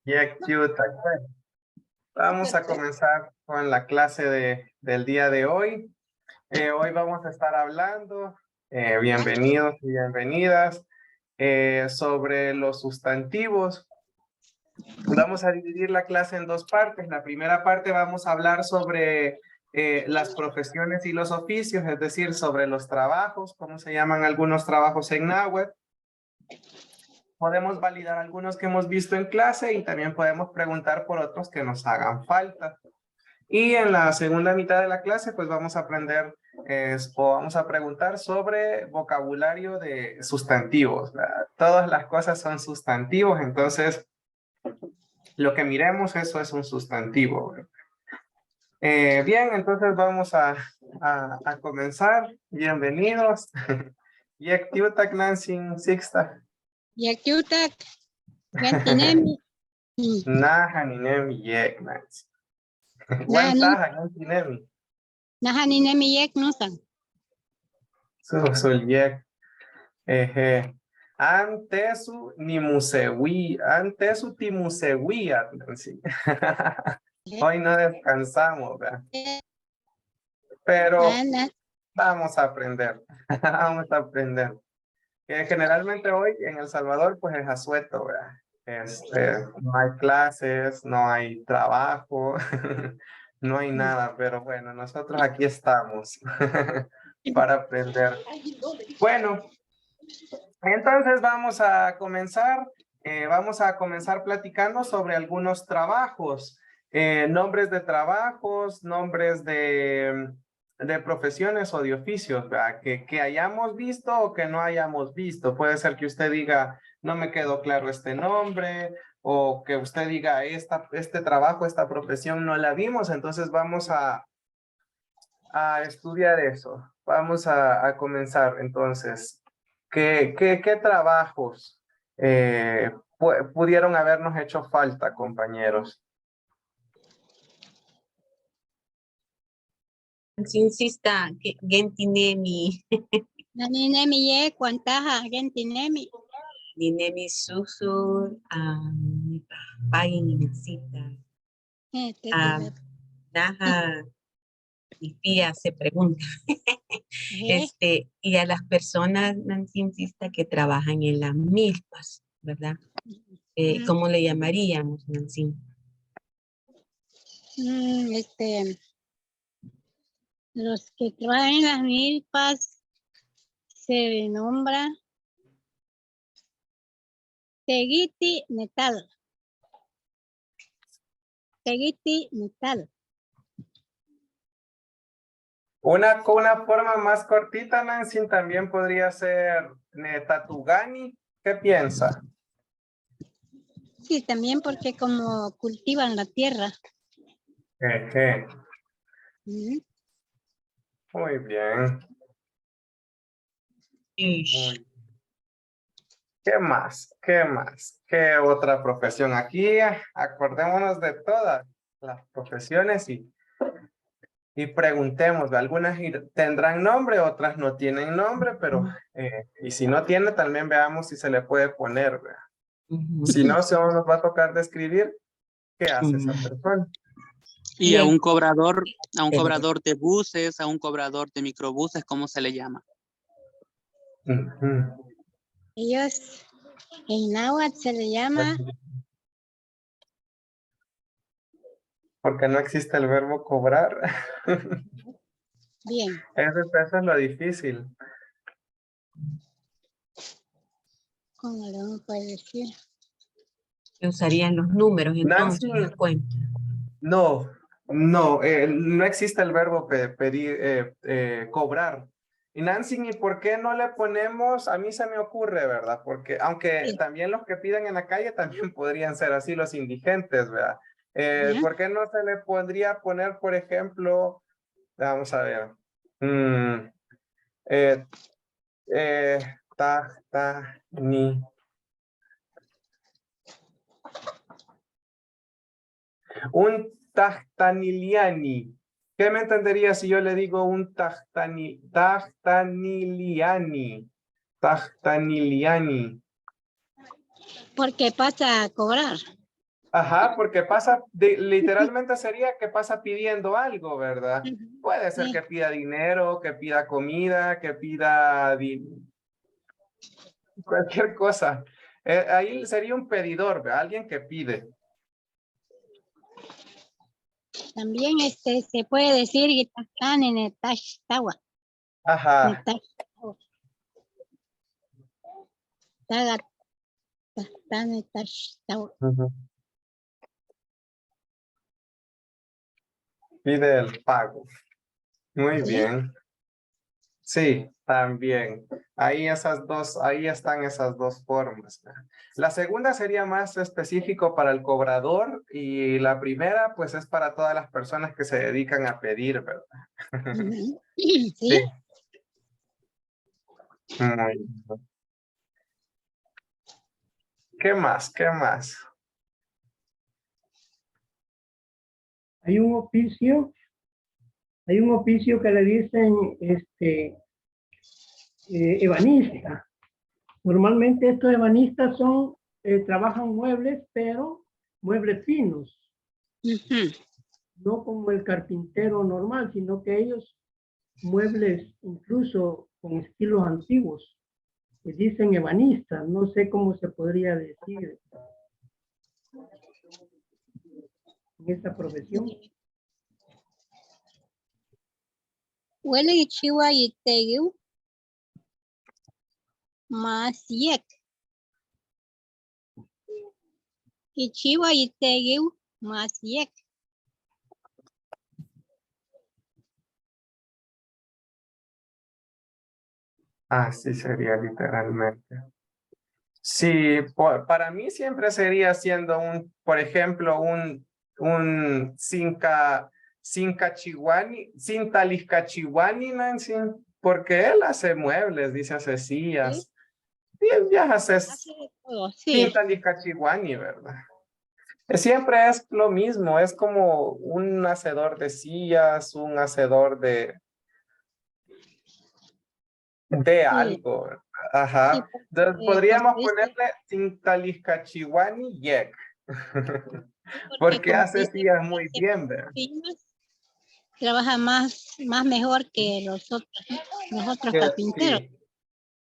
Yeah, cute. Bueno, vamos a comenzar con la clase del día de hoy. Hoy vamos a estar hablando, bienvenidos y bienvenidas, sobre los sustantivos. Vamos a dividir la clase en dos partes. La primera parte vamos a hablar sobre las profesiones y los oficios, es decir, sobre los trabajos, cómo se llaman algunos trabajos en náhuatl. Podemos validar algunos que hemos visto en clase y también podemos preguntar por otros que nos hagan falta. Y en la segunda mitad de la clase, pues vamos a aprender o vamos a preguntar sobre vocabulario de sustantivos, ¿verdad? Todas las cosas son sustantivos, entonces lo que miremos, eso es un sustantivo, ¿verdad? Bien, entonces vamos a comenzar. Bienvenidos. Yektiutak Nancy Sixta. Yakyutak, Yantinemi, Nahaninemi Yek Nancy. Wantaha Yantinemi. Nahaninemi Yek Nusan. Susul Yek. Antesu ni musewi, antesu ti musewi, Nancy. Hoy no descansamos, ¿verdad? Pero vamos a aprender, vamos a aprender. Generalmente hoy en El Salvador pues es asueto, ¿verdad? No hay clases, no hay trabajo, no hay nada, pero bueno, nosotros aquí estamos para aprender. Bueno, entonces vamos a comenzar platicando sobre algunos trabajos, nombres de trabajos, nombres de profesiones o de oficios, ¿verdad? Que hayamos visto o que no hayamos visto. Puede ser que usted diga, no me quedó claro este nombre, o que usted diga, este trabajo, esta profesión no la vimos, entonces vamos a estudiar eso. Vamos a comenzar entonces. ¿Qué trabajos pudieron habernos hecho falta, compañeros? Insista, Gentinemi, Naninemi Yek, Wantaha, Yantinemi. Ninemi Susur, Paginicita, Naja, y Pía se pregunta. Y a las personas, Nancy insista, que trabajan en las milpas, ¿verdad? ¿Cómo le llamaríamos, Nancy? Los que trabajan en las milpas se nombra Tegiti Metal. Tegiti Metal. Una forma más cortita, Nancy, también podría ser Netatugani. ¿Qué piensa? Sí, también porque como cultivan la tierra. Muy bien. ¿Qué más? ¿Qué más? ¿Qué otra profesión? Aquí acordémonos de todas las profesiones y preguntemos. Algunas tendrán nombre, otras no tienen nombre, pero y si no tiene, también veamos si se le puede poner, ¿verdad? Si no, solo nos va a tocar describir qué hace esa persona. Y a un cobrador de buses, a un cobrador de microbuses, ¿cómo se le llama? Ellos, en náhuatl se le llama. Porque no existe el verbo cobrar. Bien. Eso es lo difícil. ¿Cómo le vamos a decir? Que usarían los números, entonces, Nancy, las cuentas. no existe el verbo pedir, cobrar. Y Nancy, ¿y por qué no le ponemos? A mí se me ocurre, ¿verdad? Porque aunque también los que piden en la calle también podrían ser así los indigentes, ¿verdad? ¿Por qué no se le podría poner, por ejemplo, vamos a ver, un tahtaniliani? ¿Qué me entendería si yo le digo un tahtaniliani? Tahtaniliani. Porque pasa a cobrar. Ajá, porque literalmente sería que pasa pidiendo algo, ¿verdad? Puede ser que pida dinero, que pida comida, que pida cualquier cosa. Ahí sería un pedidor, ¿verdad? Alguien que pide. También se puede decir que están en el tawa. Ajá. Ujú. Pide el pago. Muy bien. Sí, también. Ahí están esas dos formas. La segunda sería más específico para el cobrador y la primera pues es para todas las personas que se dedican a pedir, ¿verdad? Sí. Sí. Muy bien. ¿Qué más? ¿Qué más? Hay un oficio que le dicen ebanista. Normalmente estos ebanistas trabajan muebles, pero muebles finos, no como el carpintero normal, sino que ellos muebles incluso con estilos antiguos. Le dicen ebanistas, no sé cómo se podría decir en esta profesión. Huele chiwa y tegu más yek. Y chiwa y tegu más yek. Así sería literalmente. Sí, para mí siempre sería siendo por ejemplo, un Taliscachihuani, Nancy, porque él hace muebles, dice hace sillas. Y él ya hace Hace de todo, sí. Taliscachihuani, ¿verdad? Siempre es lo mismo, es como un hacedor de sillas, un hacedor de Sí. algo. Sí, Ajá. Entonces, podríamos como dice, ponerle Tintaliscachihuani Yek. porque Porque como hace dice, sillas muy bien, ¿verdad? trabaja más mejor que los otros carpinteros. Sí,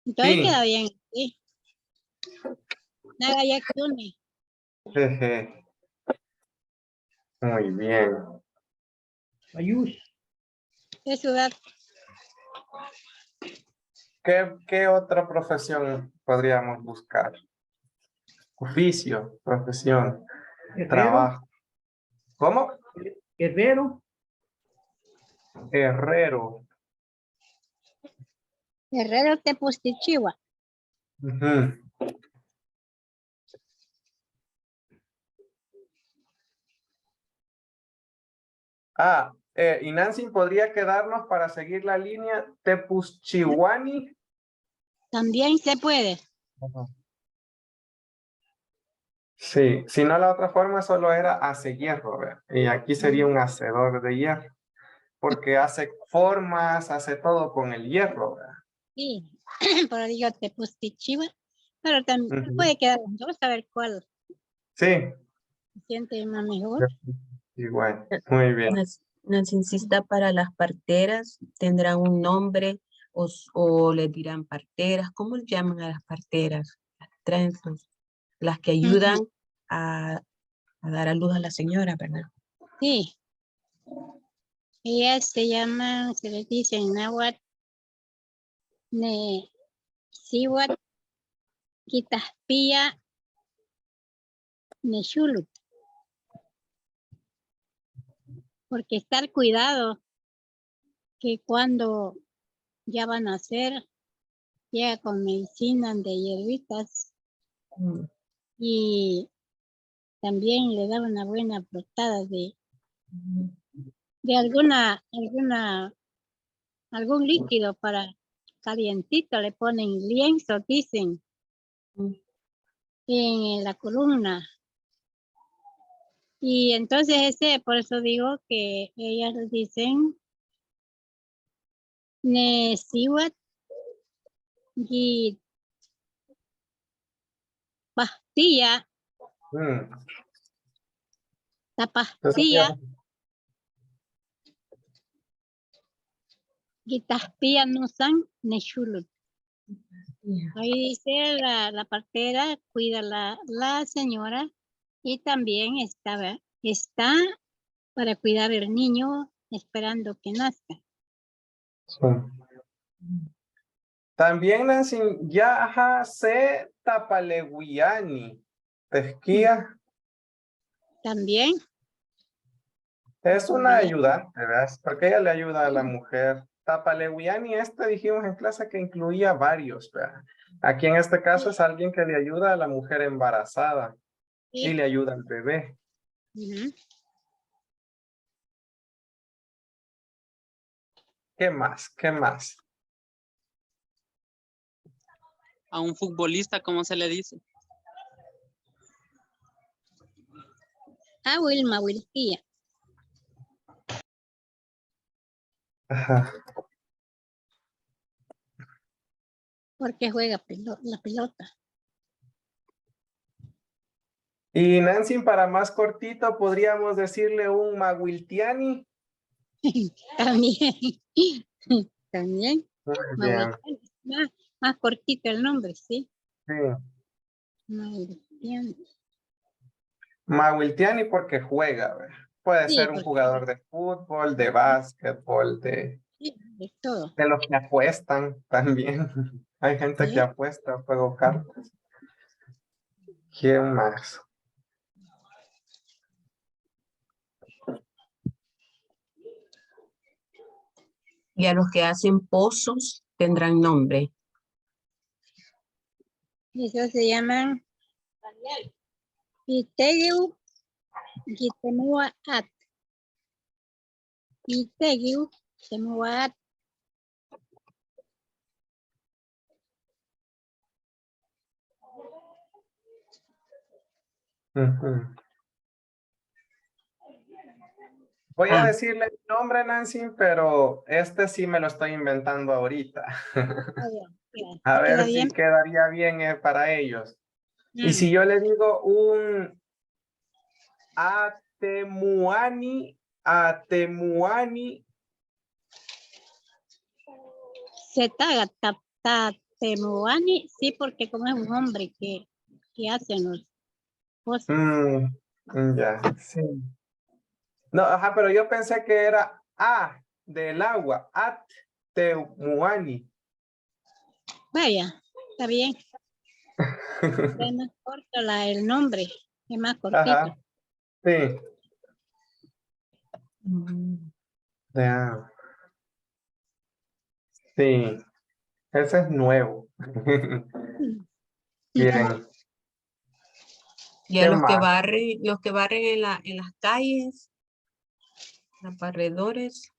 Entonces sí. queda bien. Sí. Naga ya Kune, Jeje. Muy bien. Ayush, de ciudad. ¿Qué otra profesión podríamos buscar? Oficio, profesión, herrero, trabajo. ¿Cómo? herrero, Herrero. Herrero Tepostichiwa. Ujú. Y Nancy podría quedarnos para seguir la línea Tepuzchihuani. También se puede. Ajá. Sí, si no la otra forma solo era hace hierro, ¿verdad? Y aquí sería un hacedor de hierro, porque hace formas, hace todo con el hierro, ¿verdad? Sí, por ahí yo Tepostichiwa. Pero también Ujú. puede quedar. Vamos a ver cuál Sí, se siente más mejor. igual, muy bien. Nos insista para las parteras, tendrán un nombre o les dirán parteras. ¿Cómo le llaman a las parteras? Las trenzas, las que ayudan a dar a luz a la señora, ¿verdad? Sí. Ellas se llaman, se les dice en náhuatl, ne siwat, quitaspía, neshulut. Porque estar cuidado que cuando ya van a hacer, llega con medicina de hierbitas Mm. y también le da una buena frotada de algún líquido para calientito, le ponen lienzo, dicen, en la columna. Y entonces por eso digo que ellas dicen Nesiwat y pastilla Mm. Tapaspía, Gitaspía Nusan Neshulut. Ahí dice la partera cuida la señora y también está para cuidar el niño esperando que nazca. Sí. También Nancy, ya se tapaleguiani. Pesquía También. es una Bien. ayudante, ¿verdad? Porque ella le ayuda a la mujer. Tapaleguiani, dijimos en clase que incluía varios, ¿verdad? Aquí en este caso es alguien que le ayuda a la mujer embarazada y Sí. le ayuda al bebé. Ujú. ¿Qué más? ¿Qué más? A un futbolista, ¿cómo se le dice? Wilma Wilquía. Ajá. Porque juega la pelota. Y Nancy, para más cortito, podríamos decirle un Maguiltiani. También. También. Muy bien. Más cortito el nombre, sí. Sí. Mauritiano. Maguiltiani porque juega, ¿verdad? Puede Sí, ser un porque- jugador de fútbol, de básquetbol, de de todo. los que apuestan también. Hay gente Sí. que apuesta, juego cartas. ¿Quién más? Y a los que hacen pozos tendrán nombre. Esos se llaman Itegu Gitemuaat. Itegu Gitemuaat. Ujú. Voy a decirle el nombre, Nancy, pero sí me lo estoy inventando ahorita. A ¿Te ver queda si bien? quedaría bien para ellos. Y Mm. si yo le digo un Atemuani, Setaga Tatemuani, sí, porque como es un hombre que hace los cosas. ya, sí. No, ajá, pero yo pensé que era A del agua, Atemuani. Vaya, está bien. Es más corto el nombre, es más cortito. Ajá, sí. Mm. Ya. Sí, ese es nuevo. Bien, Y a ¿qué más? los que barren en las calles, los barredores.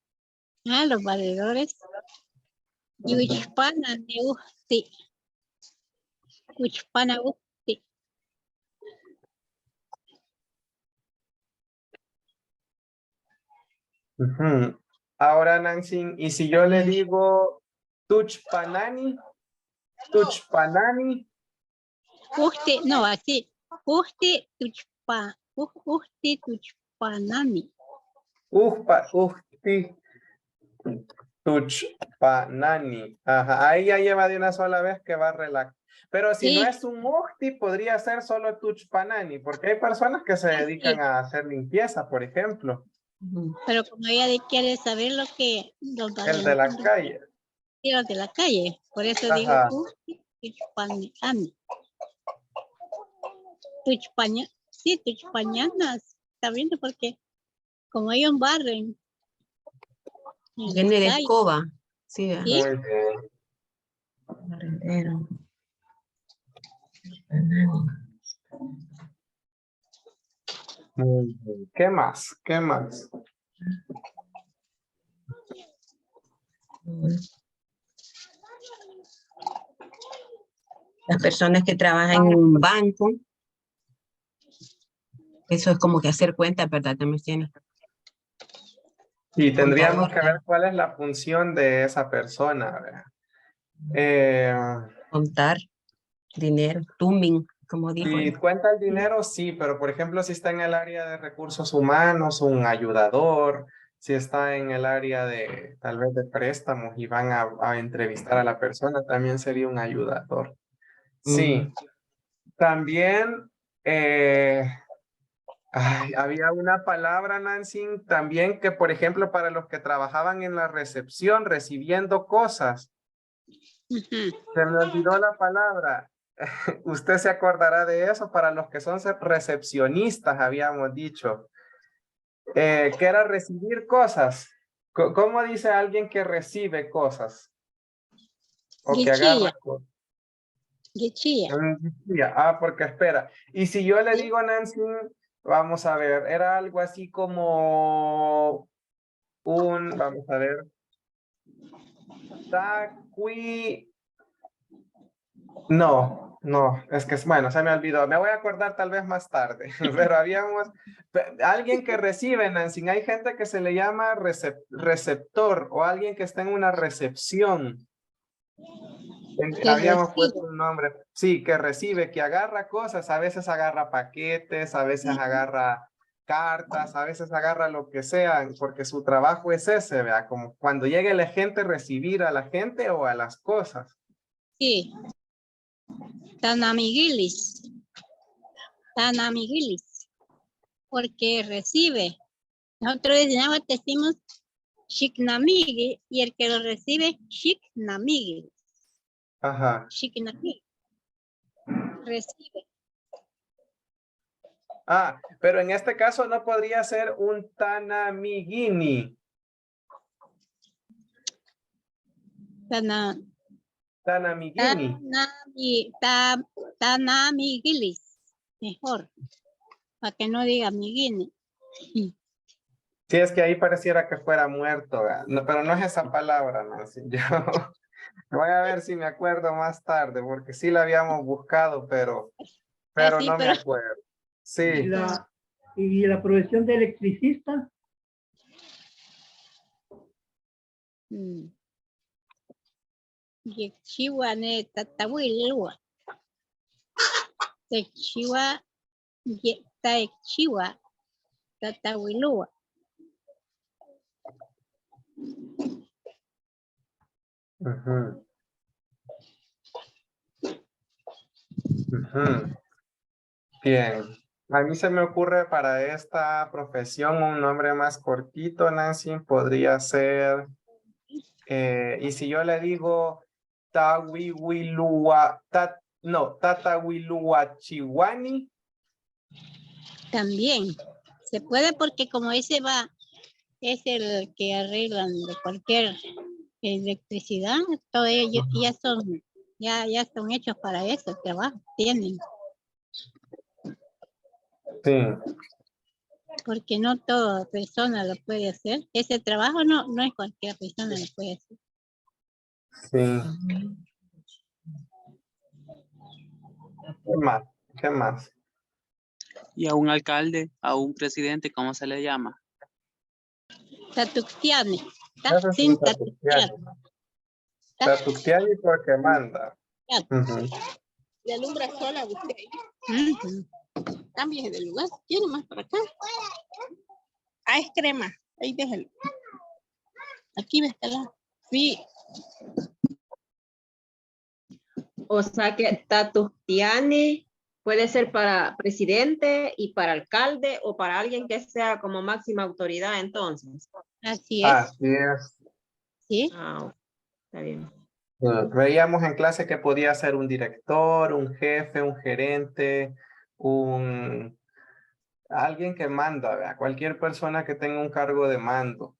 Los valedores. Yuchpana Neusti. Yuchpana Usti. Ujú. Ahora, Nancy, y si yo le digo Tuchpanani, Usti, no, así. Usti Tuchpanami. Uhti, Tuchpanani. Ajá, ahí ya lleva de una sola vez que va a relajar. Pero si no Sí. es un Uhti, podría ser solo Tuchpanani, porque hay personas que se dedican a hacer limpieza, por ejemplo. Ujú. Pero como ella quiere saber lo que los El de la calle. los de la calle, por eso digo Ajá. Tuchpanami. Sí, Tuchpañanas, está viendo porque como ellos barren en Viene la de calle, escoba. Sí, ¿verdad? ¿sí? Muy bien. Barredero. Muy bien. ¿Qué más? ¿Qué más? Las personas que trabajan en un banco, eso es como que hacer cuentas, ¿verdad? También tiene Y tendríamos que contabilidad, ver cuál es la función de esa persona, ¿verdad? contar dinero, tumbing. como dijo Si él. cuenta el dinero, sí, pero por ejemplo, si está en el área de recursos humanos, un ayudador, si está en el área de tal vez de préstamos y van a entrevistar a la persona, también sería un ayudador. Sí, también había una palabra, Nancy, también que, por ejemplo, para los que trabajaban en la recepción recibiendo cosas, Ujú. se me olvidó la palabra. Usted se acordará de eso para los que son recepcionistas, habíamos dicho, que era recibir cosas. ¿Cómo dice alguien que recibe cosas? O que Guichilla, agarra cosas. guichilla. Porque espera. Y si yo le Sí. digo, Nancy, vamos a ver, era algo así como vamos a ver, taqui. No, es que bueno, se me olvidó. Me voy a acordar tal vez más tarde, pero habíamos alguien que recibe, Nancy. Hay gente que se le llama receptor o alguien que está en una recepción. Que Habíamos recibe. puesto un nombre. Sí, que recibe, que agarra cosas. A veces agarra paquetes, a veces agarra cartas, a veces agarra lo que sea, porque su trabajo es ese, vea, como cuando llegue la gente, recibir a la gente o a las cosas. Sí. Tanamiguilis. Tanamiguilis. Porque recibe. Nosotros decimos Shiknamigi y el que lo recibe, Shiknamigi. Ajá. Shiknamigi. Recibe. Pero en este caso no podría ser un tanamigini. Tanamigini. Tanamigilis. Mejor. Para que no diga miguini. Sí, es que ahí pareciera que fuera muerto, ¿verdad? No, pero no es esa palabra, ¿no? Sí, yo voy a ver si me acuerdo más tarde, porque sí la habíamos buscado, pero Así, no me pero acuerdo. Y Sí. la profesión de electricista, Yechiwa ne tatawilua. Techiwa Taechiwa tatawilua. Ujú. Ujú. Bien. A mí se me ocurre para esta profesión un nombre más cortito, Nancy, podría ser, y si yo le digo Tatawiluachiwani. También se puede porque como ese es el que arreglan de cualquier electricidad, todo ellos ya son hechos para eso, el trabajo tienen, Sí, porque no toda persona lo puede hacer. Ese trabajo no es cualquier persona lo puede hacer. sí. ¿Qué más? ¿Qué más? Y a un alcalde, a un presidente, ¿cómo se le llama? Tatuctiane, Eso es un Tatuctiani. Tatuctiani porque manda. Ujú. Le alumbra sola a usted. Cambie de lugar. ¿Quiere más para acá? Es crema. Ahí déjelo. Aquí va a estar. Sí. O sea que Tatustiani puede ser para presidente y para alcalde o para alguien que sea como máxima autoridad entonces. Así es. Así es. Sí. Está bien. Veíamos en clase que podía ser un director, un jefe, un gerente, alguien que manda, ¿verdad? Cualquier persona que tenga un cargo de mando.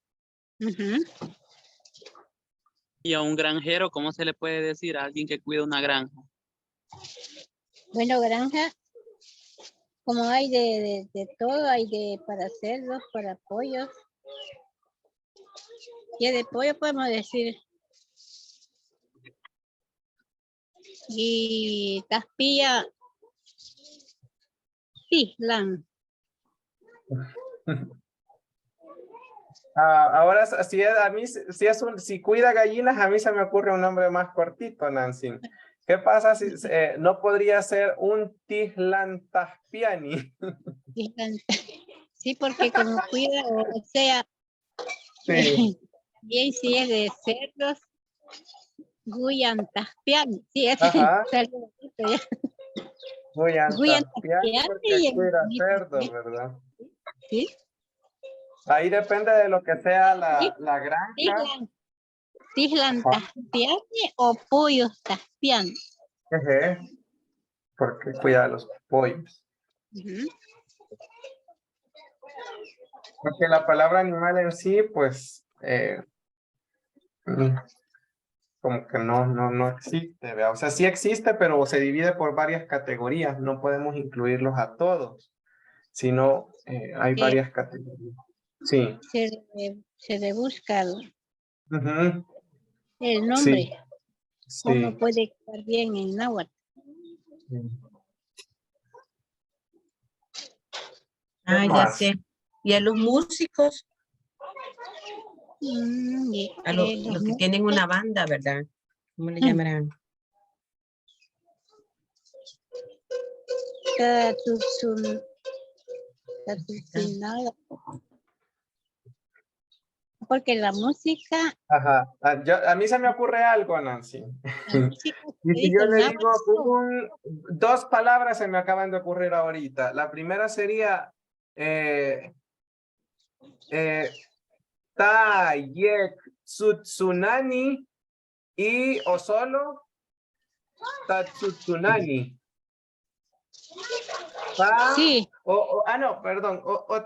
Y a un granjero, ¿cómo se le puede decir a alguien que cuida una granja? Bueno, granja, como hay de todo, hay para cerdos, para pollos. Y de pollo podemos decir. Y Caspilla, Pislan. Ahora, si cuida gallinas, a mí se me ocurre un nombre más cortito, Nancy. ¿Qué pasa si no podría ser un tihlantaspiani? Sí, porque como cuida, o sea, Sí, bien si es de cerdos, Guyantaspiani. Sí, es ajá. cerdo, ya. Guyantaspiani Guyantaspiani porque y el cuida bonito, cerdos, ¿verdad? ¿sí? Ahí depende de lo que sea la granja. Tihlan, Tihlantaspiani o pollos taspiani. Jeje, porque cuida los pollos. Ujú. Porque la palabra animal en sí, pues, como que no existe, ¿verdad? O sea, sí existe, pero se divide por varias categorías. No podemos incluirlos a todos, sino hay Que varias categorías. Sí. se le busca Ujú. el Sí, nombre, cómo sí. puede estar bien en náhuatl. ¿Qué Ah, ya más? sé. Y a los músicos, A los que tienen una banda, ¿verdad? ¿Cómo le llamarán? Catucinada. Porque la música, Ajá. A mí se me ocurre algo, Nancy. la música Y que si dice yo el le náhuatl, digo, dos palabras se me acaban de ocurrir ahorita. La primera sería Tayek Tsutsunani y o solo Tatsutsunani. sí, No, perdón.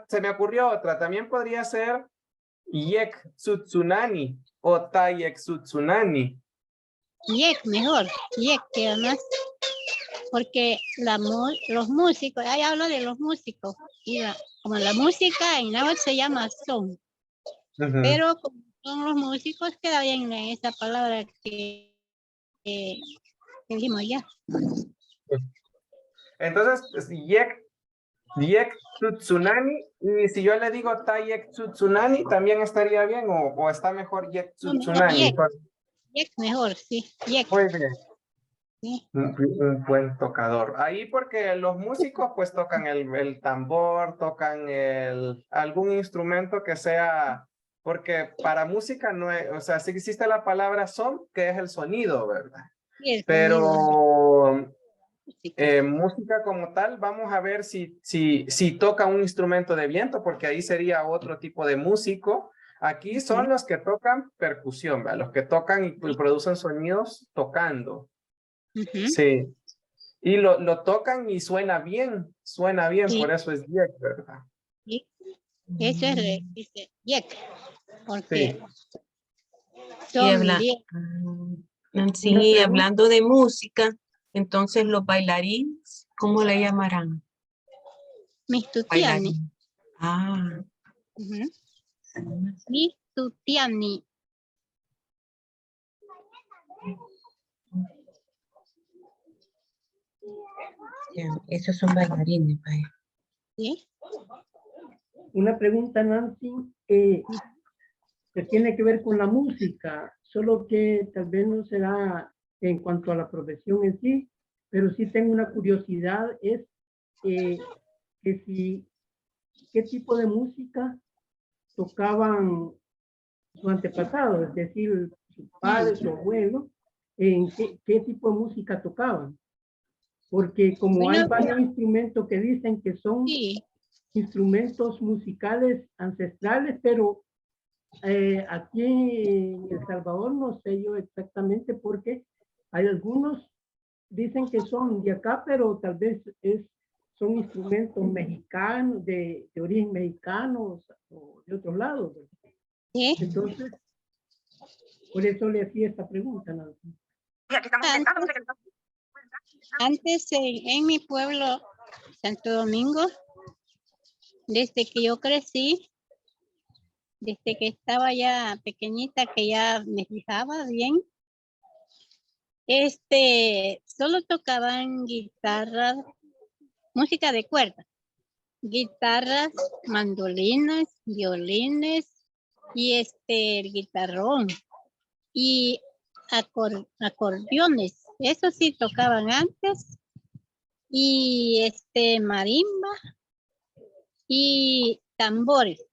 Se me ocurrió otra. También podría ser Yek Tsutsunani o Tayek Tsutsunani. yek mejor, yek que además, porque los músicos, ahí hablo de los músicos, y como la música en náhuatl se llama son, Ujú. pero como son los músicos queda bien en esa palabra que dijimos ya. Entonces, pues, Yek Tsunani, y si yo le digo Tayek Tsunani, ¿también estaría bien o está mejor Yek No, mejor Tsunani? yek mejor, sí, yek. Muy bien, Sí. un buen tocador. Ahí porque los músicos pues tocan el tambor, tocan algún instrumento que sea, porque para música no es, o sea, sí existe la palabra son, que es el sonido, ¿verdad? Sí, el sonido, Pero música. música como tal, vamos a ver si toca un instrumento de viento, porque ahí sería otro tipo de músico. Aquí son los que tocan percusión, ¿verdad? Los que tocan y producen sonidos tocando. Ujú. Sí. Y lo tocan y suena bien, Sí, por eso es yek, ¿verdad? sí. Eso es dice yek, porque Sí. Y son bien Una sí, pregunta, hablando de música, entonces los bailarines, ¿cómo le llamarán? mistutiani. Bailarín. Ah, Ujú. Mistutiani. ya, esos son bailarines, vaya. ¿Sí? una pregunta, Nancy, que tiene que ver con la música, solo que tal vez no será en cuanto a la profesión en sí, pero sí tengo una curiosidad, es que qué tipo de música tocaban sus antepasados, es decir, sus padres, su abuelo, en qué tipo de música tocaban. Porque como hay Bueno, varios instrumentos que dicen que son sí. instrumentos musicales ancestrales, pero aquí en El Salvador no sé yo exactamente porque hay algunos dicen que son de acá, pero tal vez son instrumentos mexicanos, de origen mexicano o de otros lados. ¿Sí? Entonces, por eso le hacía esta pregunta, Nancy. Antes en mi pueblo, Santo Domingo, desde que yo crecí, desde que estaba ya pequeñita, que ya me fijaba bien, solo tocaban guitarras, música de cuerda, guitarras, mandolinas, violines y el guitarrón y acordeones. Eso sí tocaban antes. Y marimba y tambores.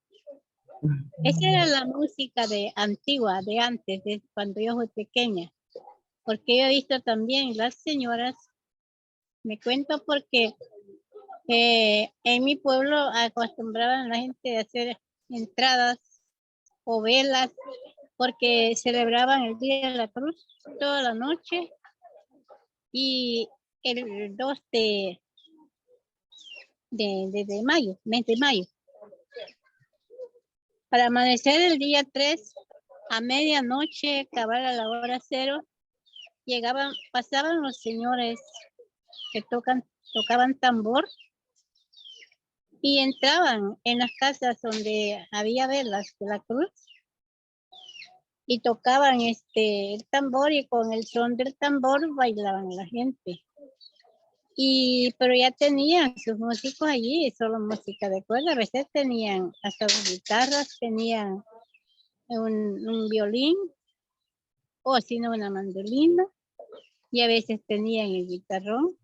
Esa era la música de antigua, de antes, de cuando yo fui pequeña. Porque yo he visto también las señoras, me cuento porque en mi pueblo acostumbraban la gente a hacer entradas o velas porque celebraban el Día de la Cruz toda la noche y el 2 de mayo, mes de mayo. Para amanecer el día 3, a medianoche, cabal a la hora 0, pasaban los señores que tocaban tambor y entraban en las casas donde había velas de la cruz y tocaban el tambor y con el son del tambor bailaban la gente. Pero ya tenían sus músicos allí, solo música de cuerda. A veces tenían hasta las guitarras, tenían un violín o si no una mandolina y a veces tenían el guitarrón.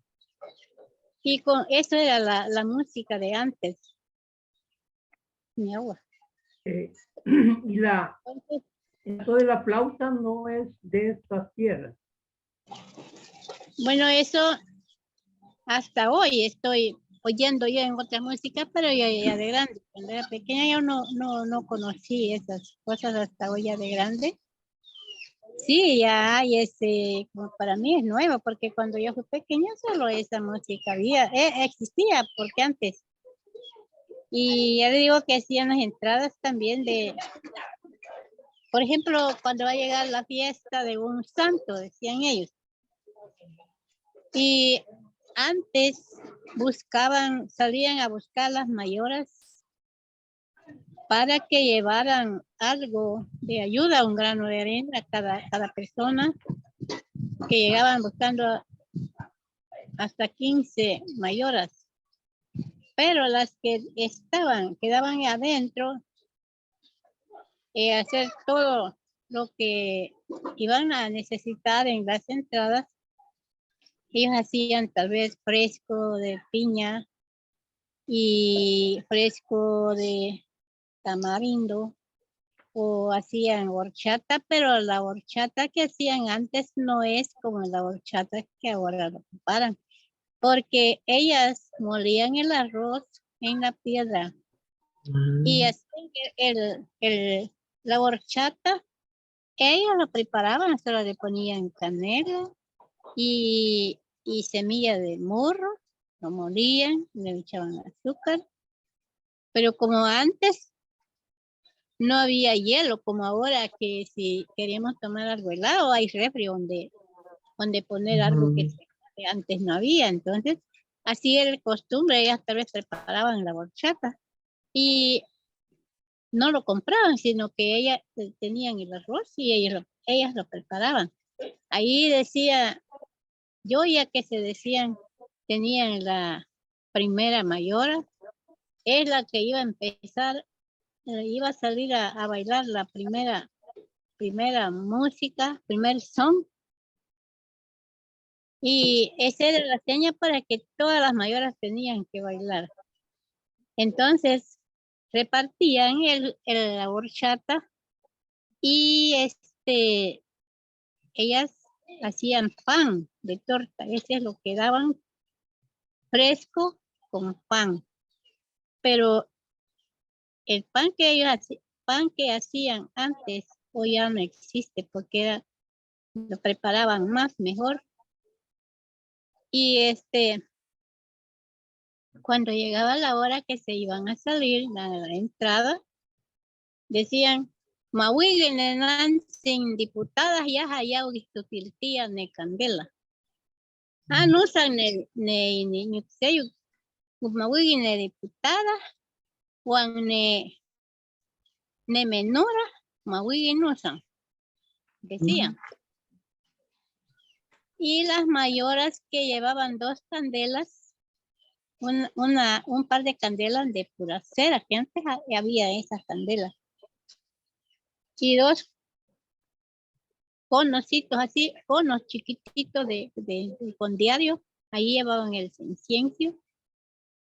Y con eso era la música de antes. Mi agua. Y Entonces, eso de la flauta no es de estas tierras. bueno, eso hasta hoy estoy oyendo yo en otra música, pero ya de grande. Cuando era pequeña yo no conocí esas cosas hasta hoy ya de grande. Sí, ya hay como para mí es nuevo, porque cuando yo fui pequeña solo esa música existía, porque antes. Y ya le digo que hacían las entradas también por ejemplo, cuando va a llegar la fiesta de un santo, decían ellos. Y antes salían a buscar las mayoras para que llevaran algo de ayuda, un grano de arena a cada persona, que llegaban buscando hasta 15 mayoras. Pero las que quedaban adentro, hacer todo lo que iban a necesitar en las entradas. Ellos hacían tal vez fresco de piña y fresco de tamarindo o hacían horchata, pero la horchata que hacían antes no es como la horchata que ahora lo preparan, porque ellas molían el arroz en la piedra y hacían la horchata, ellas lo preparaban, solo le ponían canela y semilla de morro, lo molían, le echaban azúcar, pero como antes no había hielo, como ahora que si queríamos tomar algo helado, hay refri donde poner algo que antes no había. Entonces, así era el costumbre, ellas tal vez preparaban la horchata y no lo compraban, sino que ellas tenían el arroz y ellas lo preparaban. Ahí decía, yo ya que se decían, tenían la primera mayora, es la que iba a empezar, iba a salir a bailar la primera música, primer son. Y esa era la seña para que todas las mayoras tenían que bailar. Entonces, repartían la horchata y ellas hacían pan de torta. Ese es lo que daban fresco con pan. Pero el pan que hacían antes hoy ya no existe porque lo preparaban más mejor. Y cuando llegaba la hora que se iban a salir, la entrada, decían, Mahuiguen sin diputadas ya hayao tiltía ne candela. No san ne Mahuiguen ne diputada, Juan ne menora, Mahuiguen no san, decían. Y las mayoras que llevaban 2 candelas, un par de candelas de pura cera, que antes había esas candelas. Y 2 conocitos así, conos chiquititos con diario. Ahí llevaban el incienso.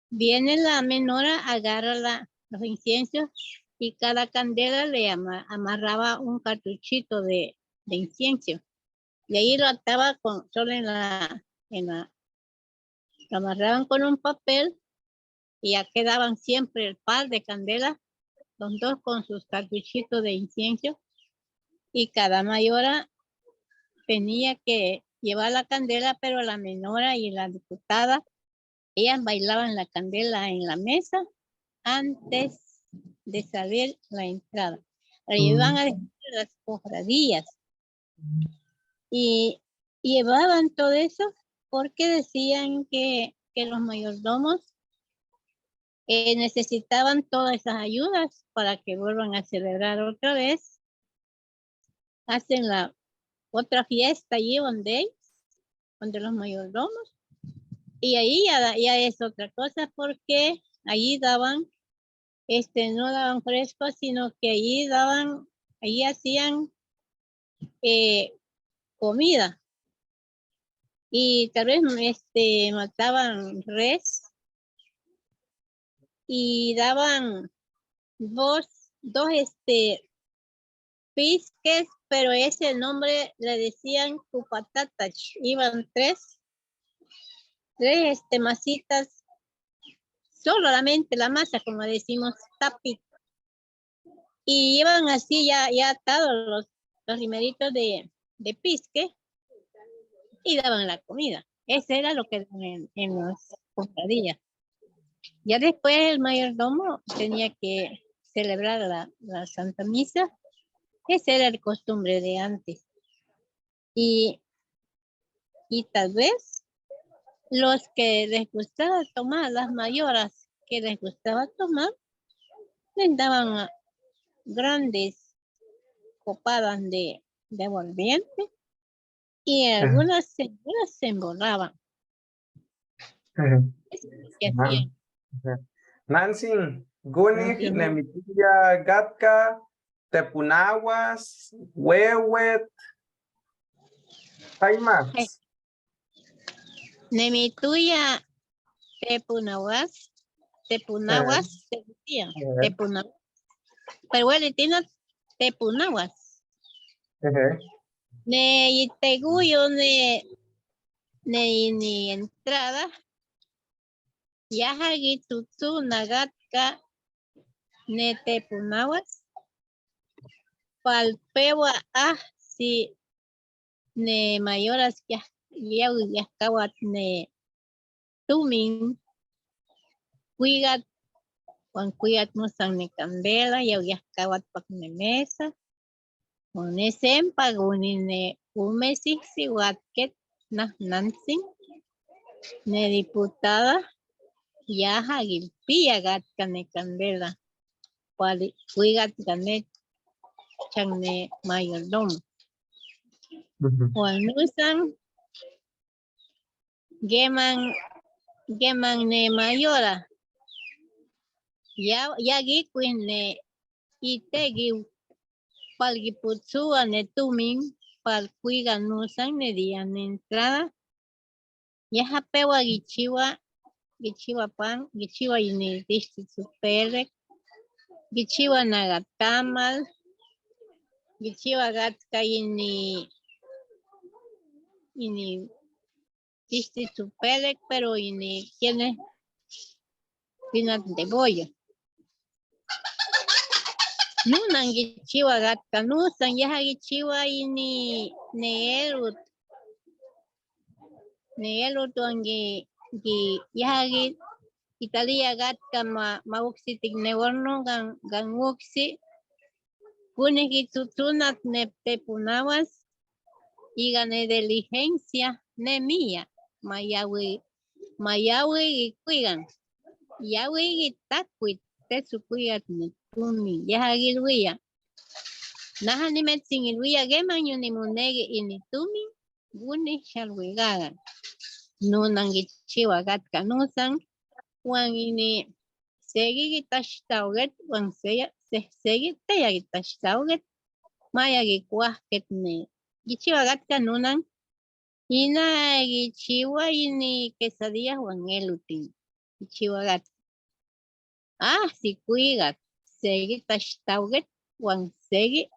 Viene la menora, agarra los inciensos y cada candela le amarraba un cartuchito de incienso. Y ahí lo ataba solo lo amarraban con un papel y ya quedaban siempre el par de candelas, los dos con sus cartuchitos de incienso. Y cada mayora tenía que llevar la candela, pero la menora y la diputada, ellas bailaban la candela en la mesa antes de salir la entrada. Iban a decir las cofradías y llevaban todo eso porque decían que los mayordomos necesitaban todas esas ayudas para que vuelvan a celebrar otra vez. Hacen la otra fiesta allí donde los mayordomos. Y ahí ya es otra cosa porque allí daban, no daban fresco, sino que allí hacían comida. Y tal vez mataban res y daban dos pisques, pero ese nombre le decían cupatatas. Iban tres masitas, solamente la masa, como decimos, tapi. Y iban así ya atados los rimeritos de pisque y daban la comida. Ese era lo que daban en las cofradías. Ya después el mayordomo tenía que celebrar la Santa Misa. Esa era la costumbre de antes. Y tal vez los que les gustaba tomar, las mayoras que les gustaba tomar, les daban grandes copadas de aguardiente y algunas señoras se emborraban. Eso es lo que hacían. Nancy, Gunig, Nemituya, Gatka, Tepunaguas, Huehuet. ¿Hay más? Nemituya, Tepunaguas, se decían, Tepunaguas. Pero bueno, tiene Tepunaguas. Ne Iteguyo, ni entrada. Yahagi tutsu nagatka ne Tepunaguas. Palpewa si ne mayoras yaskawat ne tumin. Cuigat musan ne candela, yaskawat pak ne mesa. One sempa ne umesi si watket nansin ne diputada yaja gilpia gatka ne candela cuigat ganet chan ne mayordomo. Juanusan geman ne mayora yagi ne itegi palgiputsua ne tumin palcuiga nusan ne dian entrada yaja pewa gichiwa pan gichiwa ini distritu Perec gichiwa nagatamal gichiwa gatka ini distritu Perec, pero ini tiene pinat de bollo. Nunan gichiwa gatka nusan yaja gichiwa ini neerut wangi yaja Italia gatka mauksi tigneworno gan uksi kunigi tutunat ne Tepunaguas y gané diligencia ne mía mayawi y cuigan yawi y tacuit te su cuigat ne tumi yaja gilwia naja ni metsin ilwia geman ni munegi ini tumi guni shalwigagan nunan gichiwa gatka nusan wan ini segi gitashtaoget wan segi teya gitashtaoget maya gikuahket Gichiwa gatka nunan. Ina gichiwa ini quesadillas wangelutin. Gichiwa gatka. Si cuigat. Segi tashtauget wan segi.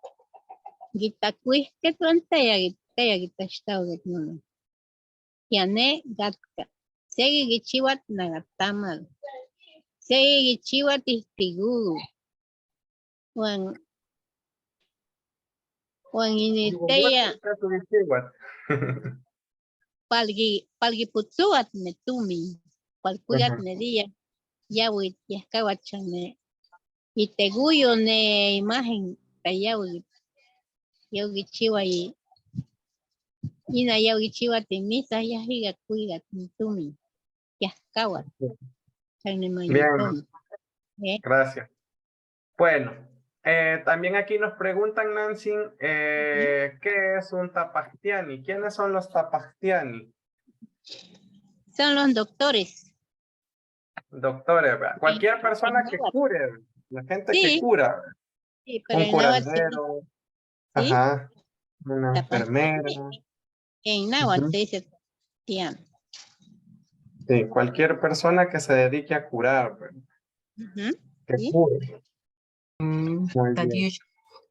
Gitakuisket wan taya gitashtauget nunan. Yane gatka. Segi gichiwat nagatamal. Segi gichiwat istigu. Wan ini teya palgi putsuat ne tumi. Palkuyat ne dia. Yawit yaskawachane. Iteguyo ne imagen tayawit. Yaw gichiwa y ina yaw gichiwa te misa yahiga kuigat ne tumi. Yaskawat. Bien, gracias. Bueno, también aquí nos preguntan, Nancy, ¿qué es un tapachtiani? ¿Quiénes son los tapachtiani? Son los doctores. Doctores, ¿verdad? Cualquier persona que cure, la gente que cura. Sí, pero Un en náhuatl curandero, ¿sí? ajá, una enfermera. En náhuatl se dice tapachtiani. Sí, cualquier persona que se dedique a curar, ¿verdad? Que ¿Sí? cure. Muy bien.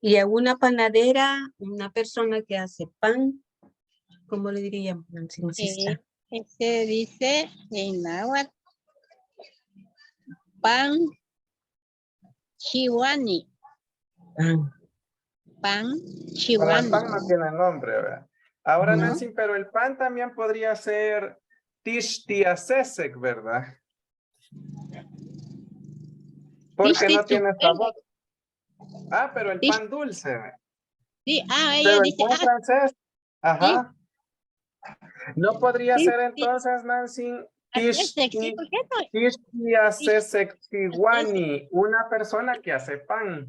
Y a una panadera, una persona que hace pan, ¿cómo le diríamos? Se dice en náhuatl pan chihuani. Pan Bueno, el chihuani. pan no tiene nombre, ¿verdad? Ahora, No. Nancy, pero el pan también podría ser tishtiasesek, ¿verdad? Porque no tiene sabor. Pero el pan dulce. Sí, ella Pero el dice, pan francés, ajá. No podría sí, ser sí. entonces, Nancy, Sí, ¿por qué no? tishtiasesek chihuani, una persona que hace pan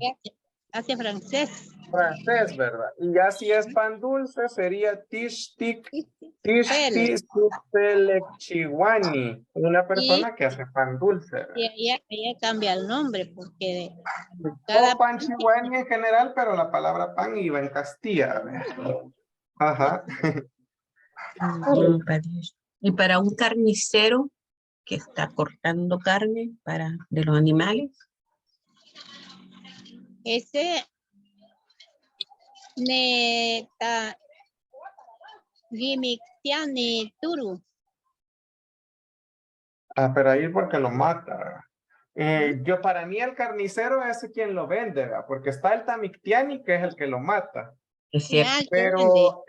Hace francés. francés, ¿verdad? Y ya si es pan dulce, sería chihuani, una persona que hace pan dulce, ¿verdad? Y ella cambia el nombre porque O pan chihuani en general, pero la palabra pan iba en Castilla, ¿verdad? Ajá. Y para un carnicero que está cortando carne de los animales. ese neta gimictiani turu. Pero ahí porque lo mata, ¿verdad? Para mí el carnicero es quien lo vende, ¿verdad? Porque está el tamictiani, que es el que lo mata. Es cierto. Pero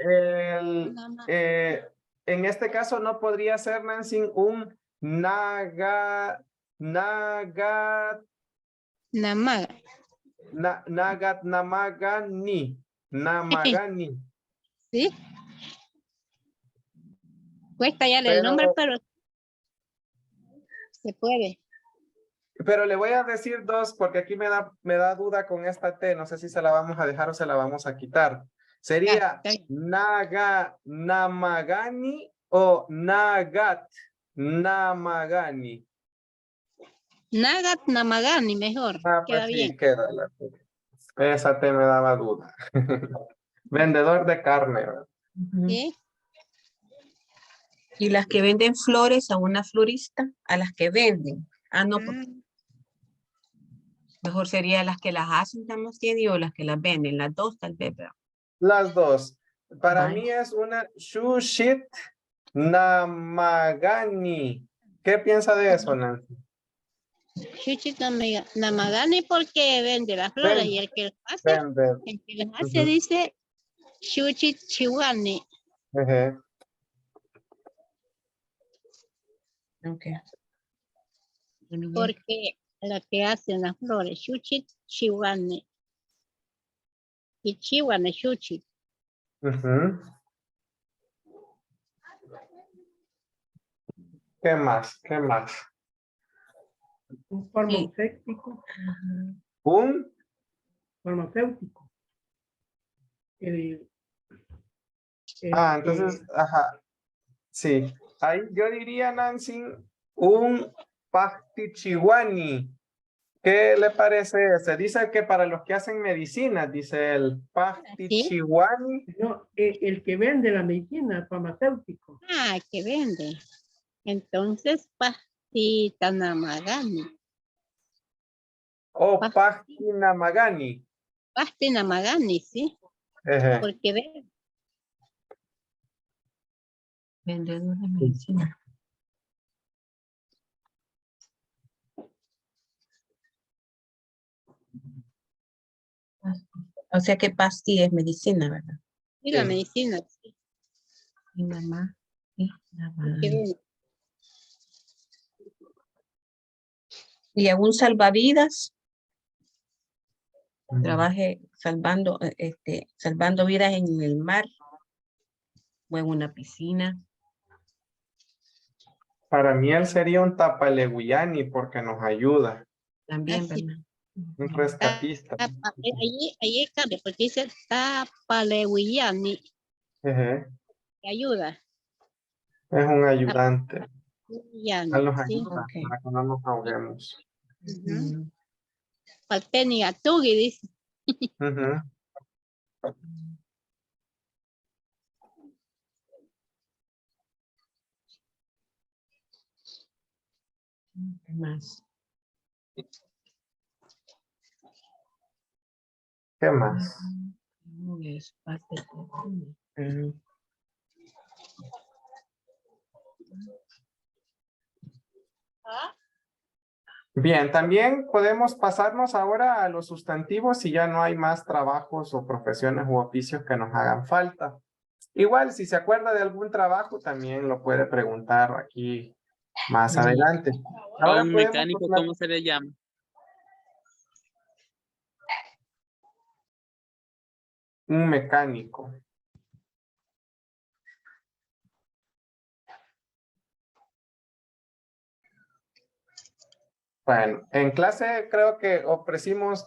en este caso no podría ser, Nancy, un nagat namagani. Sí. Cuesta ya el nombre, pero se puede. Pero le voy a decir dos, porque aquí me da duda con esta T. No sé si se la vamos a dejar o se la vamos a quitar. Sería namagani o nagat namagani. Nagat namagani, mejor. Queda Pues sí, bien. queda. Esa T me daba duda. Vendedor de carne, ¿verdad? ¿Sí? Y las que venden flores a una florista, a las que venden. No, mejor sería las que las hacen, estamos o las que las venden, las dos tal vez, pero. Las dos. Para mí es una Shushit Namagani. ¿Qué piensa de eso, Nancy? Shushit namagani porque vende las flores y el que las hace dice Shushit chihuani. Okay. Porque la que hacen las flores, Shushit chihuani. Y chihuani Shushit. ¿Qué más? ¿Qué más? Un farmacéutico. ¿Un? Farmacéutico. Entonces, ajá. Sí. Ahí yo diría, Nancy, un pastichihuani. ¿Qué le parece? Se dice que para los que hacen medicina, dice el Pastichihuani. No, el que vende la medicina, farmacéutico. Ah, que vende. Entonces, Pastitanamagani. O Pastinamagani. Pastitanamagani, sí. Ejé. Porque vende. Vendedor de medicina. O sea que pasti es medicina, ¿verdad? Y la Sí. medicina, sí. Mi mamá. Sí, Que vende. Y a un salvavidas, trabaje salvando, salvando vidas en el mar o en una piscina. Para mí él sería un Tapaleguiani porque nos ayuda. También, Así. ¿verdad? Un rescatista. Ahí cambia, porque dice Tapaleguiani, Ejé. que ayuda. Es un ayudante. Tapaleguiani, Él nos sí. ayuda Ok. para que no nos ahoguemos. Ujú. Palpeni Atugi, dice. Ujú. ¿Qué más? ¿Qué más? Es parte de- Bien, también podemos pasarnos ahora a los sustantivos si ya no hay más trabajos o profesiones u oficios que nos hagan falta. Igual, si se acuerda de algún trabajo, también lo puede preguntar aquí más adelante. A Ahora un podemos mecánico, hablar ¿cómo se le llama? un mecánico. Bueno, en clase creo que ofrecimos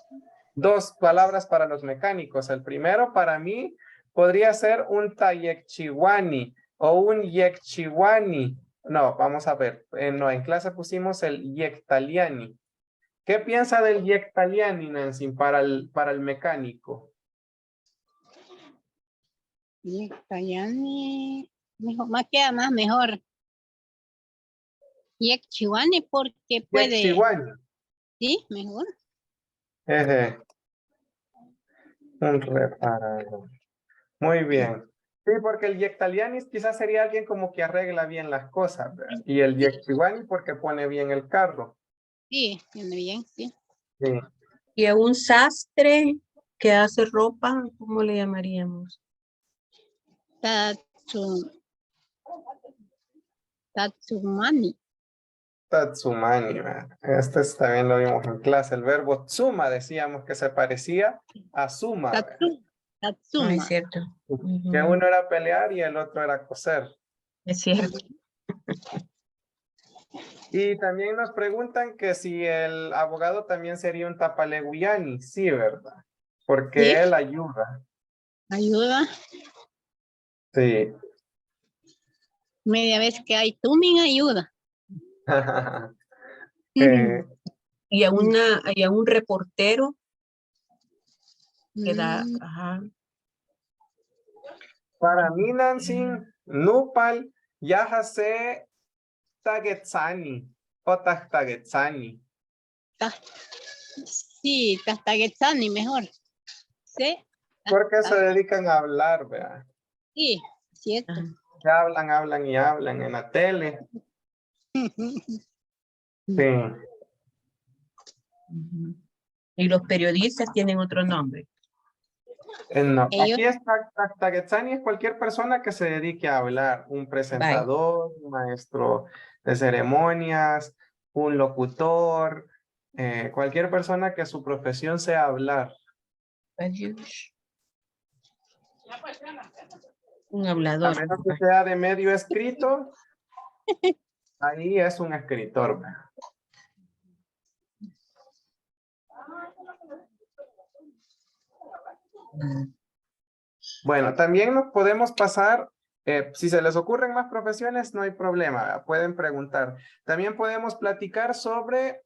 dos palabras para los mecánicos. El primero para mí podría ser un tayekchiwani o un yekchiwani. No, vamos a ver. No, en clase pusimos el yektaliani. ¿Qué piensa del yektaliani, Nancy, para el mecánico? Y Tayani, mejor, más queda más mejor. Y Chihuani porque puede, Yekchiwani. sí, mejor. Ejé. Un reparador. Muy bien. Sí, porque el yektalianis quizás sería alguien como que arregla bien las cosas, ¿verdad? Y el yekchiwani porque pone bien el carro. Sí, tiene bien, sí. Sí. Y a un sastre que hace ropa, ¿cómo le llamaríamos? Tatsumani. Tatsumani, ¿verdad? También lo vimos en clase. El verbo tsuma decíamos que se parecía a suma, ¿verdad? No, Tatsuma. es cierto. Que uno era pelear y el otro era coser. Es cierto. Y también nos preguntan que si el abogado también sería un tapaleguiani. Sí, ¿verdad? Porque Sí. él ayuda. Ayuda. Sí. Media vez que hay tumin ayuda. Y a un reportero que da, Mm, ajá, Para mí, Nancy, Nupal, Yahase, Tagetsani, o Tagetsani. sí, Tastaguetzani mejor. Sí. Porque se dedican a hablar, ¿verdad? Sí, cierto. ajá. Que hablan y hablan en la tele. Sí. Ujú. Y los periodistas tienen otro nombre. No, Ellos- aquí es Tagetsani es cualquier persona que se dedique a hablar, un presentador, un maestro de ceremonias, un locutor, cualquier persona que su profesión sea hablar. Un A hablador. menos que sea de medio escrito, ahí es un escritor. ¿Verdad? Bueno, también nos podemos pasar, si se les ocurren más profesiones, no hay problema, ¿verdad? Pueden preguntar. También podemos platicar sobre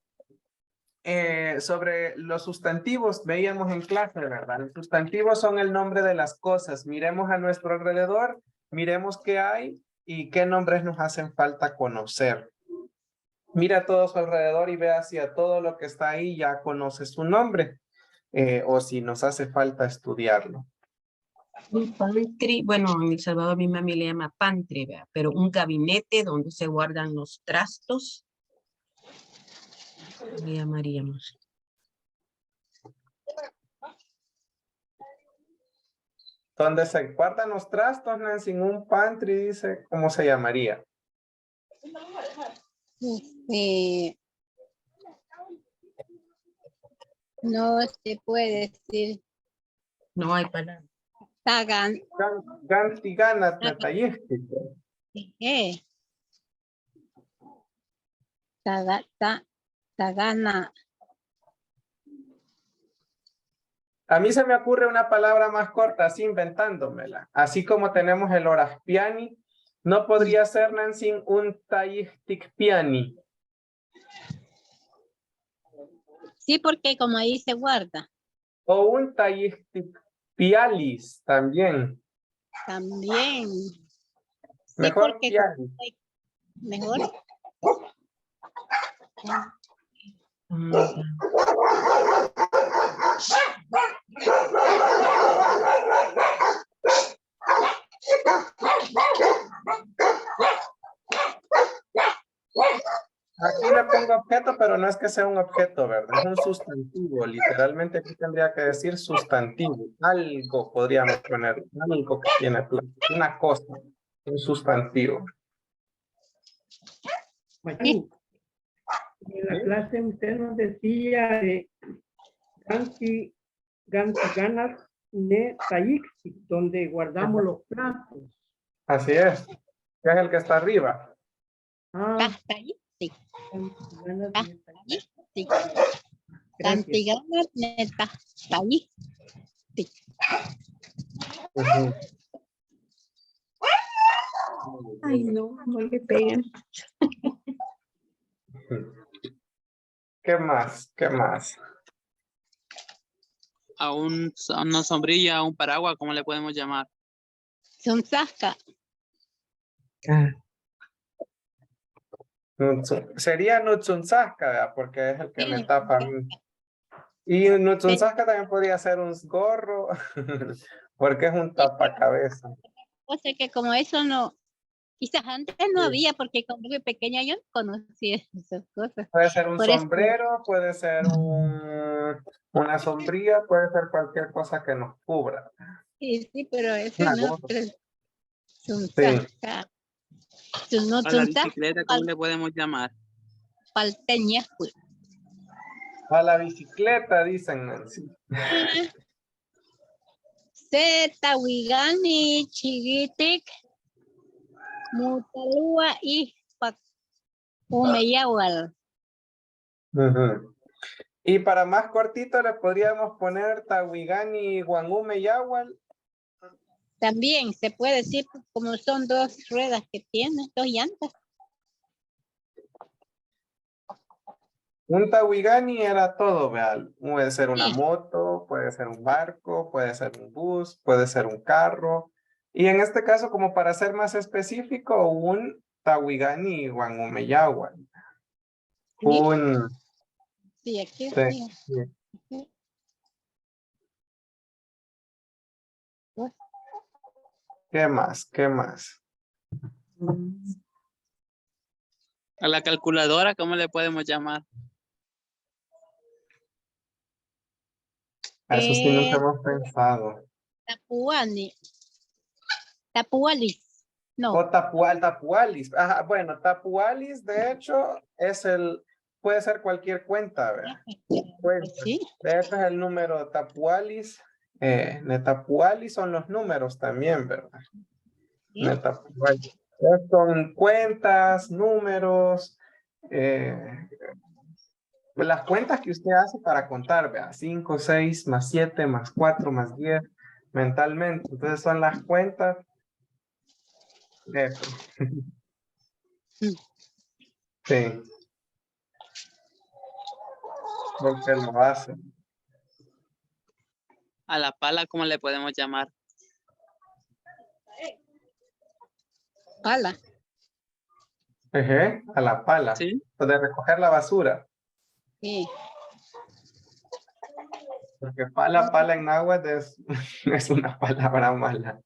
sobre los sustantivos, veíamos en clase, ¿verdad? Los sustantivos son el nombre de las cosas. Miremos a nuestro alrededor, miremos qué hay y qué nombres nos hacen falta conocer. Mira a todo su alrededor y vea si a todo lo que está ahí ya conoce su nombre, o si nos hace falta estudiarlo. Un pantry, bueno, en El Salvador mi mami le llama pantry, ¿verdad? Pero un gabinete donde se guardan los trastos, le llamaríamos. Donde se guardan los trastos, Nancy, en un pantry, dice, ¿cómo se llamaría? No se puede decir No hay palabra. tagan, Gantiganas, netayihtik. tagana, A mí se me ocurre una palabra más corta, así inventándomela. Así como tenemos el oraspiani, ¿no podría ser, Nancy, un tayihtikpiani? sí, porque como ahí se guarda, O un tayihtikpialis también. también. Sí, Mejor porque pialis. mejor. Aquí le pongo objeto, pero no es que sea un objeto, ¿verdad? Es un sustantivo. Literalmente aquí tendría que decir sustantivo. Algo podríamos poner. Algo que tiene plata. Una cosa. Un sustantivo. Machani, en la clase usted nos decía de Gantiganas Netayixi, donde guardamos los platos. Así es. ¿Qué es el que está arriba? Ah, Hasta ahí, sí. Gantiganas Ah, Netayixi. Sí. Gracias. Cantigana, neta, hasta ahí. Sí. Ujú. Ay, no, no le peguen. ¿Qué más? ¿Qué más? A una sombrilla, a un paraguas, ¿cómo le podemos llamar? Son zasca. Sería Nutsunzaska, ¿verdad? Porque es el que me tapa a mí. Y Nutsunzaska también podría ser un gorro, porque es un tapacabeza. O sea que como eso no, quizás antes no Sí. había, porque cuando era pequeña yo no conocía esas cosas. Puede ser un Por eso- sombrero, puede ser una sombrilla, puede ser cualquier cosa que nos cubra. Sí, sí, pero ese Una no, gorra. pero son Sí. zasca. No A la son bicicleta, ¿cómo le podemos llamar? palteñas, pues. A la bicicleta, dicen Nancy. Zeta, Wigani, Chigitic, Mutalúa y Umeyawal. Ujú. Y para más cortito le podríamos poner Tawigani, Guangume, Yahual. También se puede decir, como son dos ruedas que tiene, dos llantas. Un Tawigani era todo, vean. Puede ser una Sí. moto, puede ser un barco, puede ser un bus, puede ser un carro. Y en este caso, como para ser más específico, un Tawigani, Guangume, Yahual. Sí. Un... Sí, aquí Sí, sí. sí. Pues, ¿Qué más? ¿Qué más? A la calculadora, ¿cómo le podemos llamar? A eso sí nunca hemos pensado. Tapuani. Tapualis. No. O tapualis. Ajá, bueno, tapualis, de hecho, puede ser cualquier cuenta, ¿verdad? Cuenta. Sí. De hecho, es el número tapualis. Netapualis son los números también, ¿verdad? Sí. Netapualis. Son cuentas, números, las cuentas que usted hace para contar, vea, 5, 6, más 7, más 4, más 10, mentalmente. Entonces son las cuentas. Eso. Sí. del que lo hace. A la pala, ¿cómo le podemos llamar? Pala. Ejé, a la pala. ¿Sí? De recoger la basura. Sí. Porque pala en náhuatl es, es una palabra mala.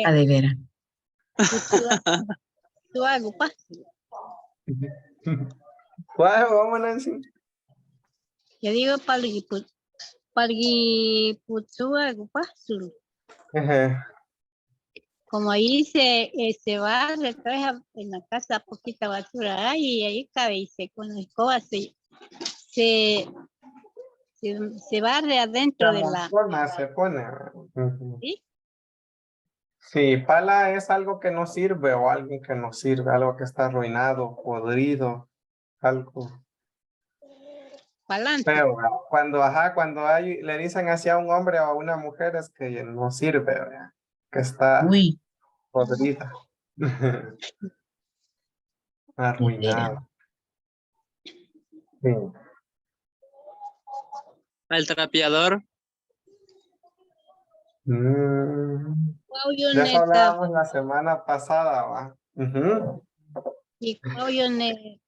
A de veras. Tú hago pa. ¿Cuál? Vamos, Nancy. Yo digo palgi hago pa. Ejé. Como ahí se va, se trae en la casa poquita basura y ahí cabe y con la escoba se barre adentro de la... Se pone. Ujú. ¿Sí? Sí, pala es algo que no sirve o algo que no sirve, algo que está arruinado, podrido, algo Pa'lante. feo. ¿Verdad? Cuando le dicen así a un hombre o a una mujer es que no sirve, ¿verdad? Que está Uy, podrida, de veras. arruinada. Sí. El trapeador. De eso hablábamos la semana pasada, ¿va? Ujú. Y peyunilis.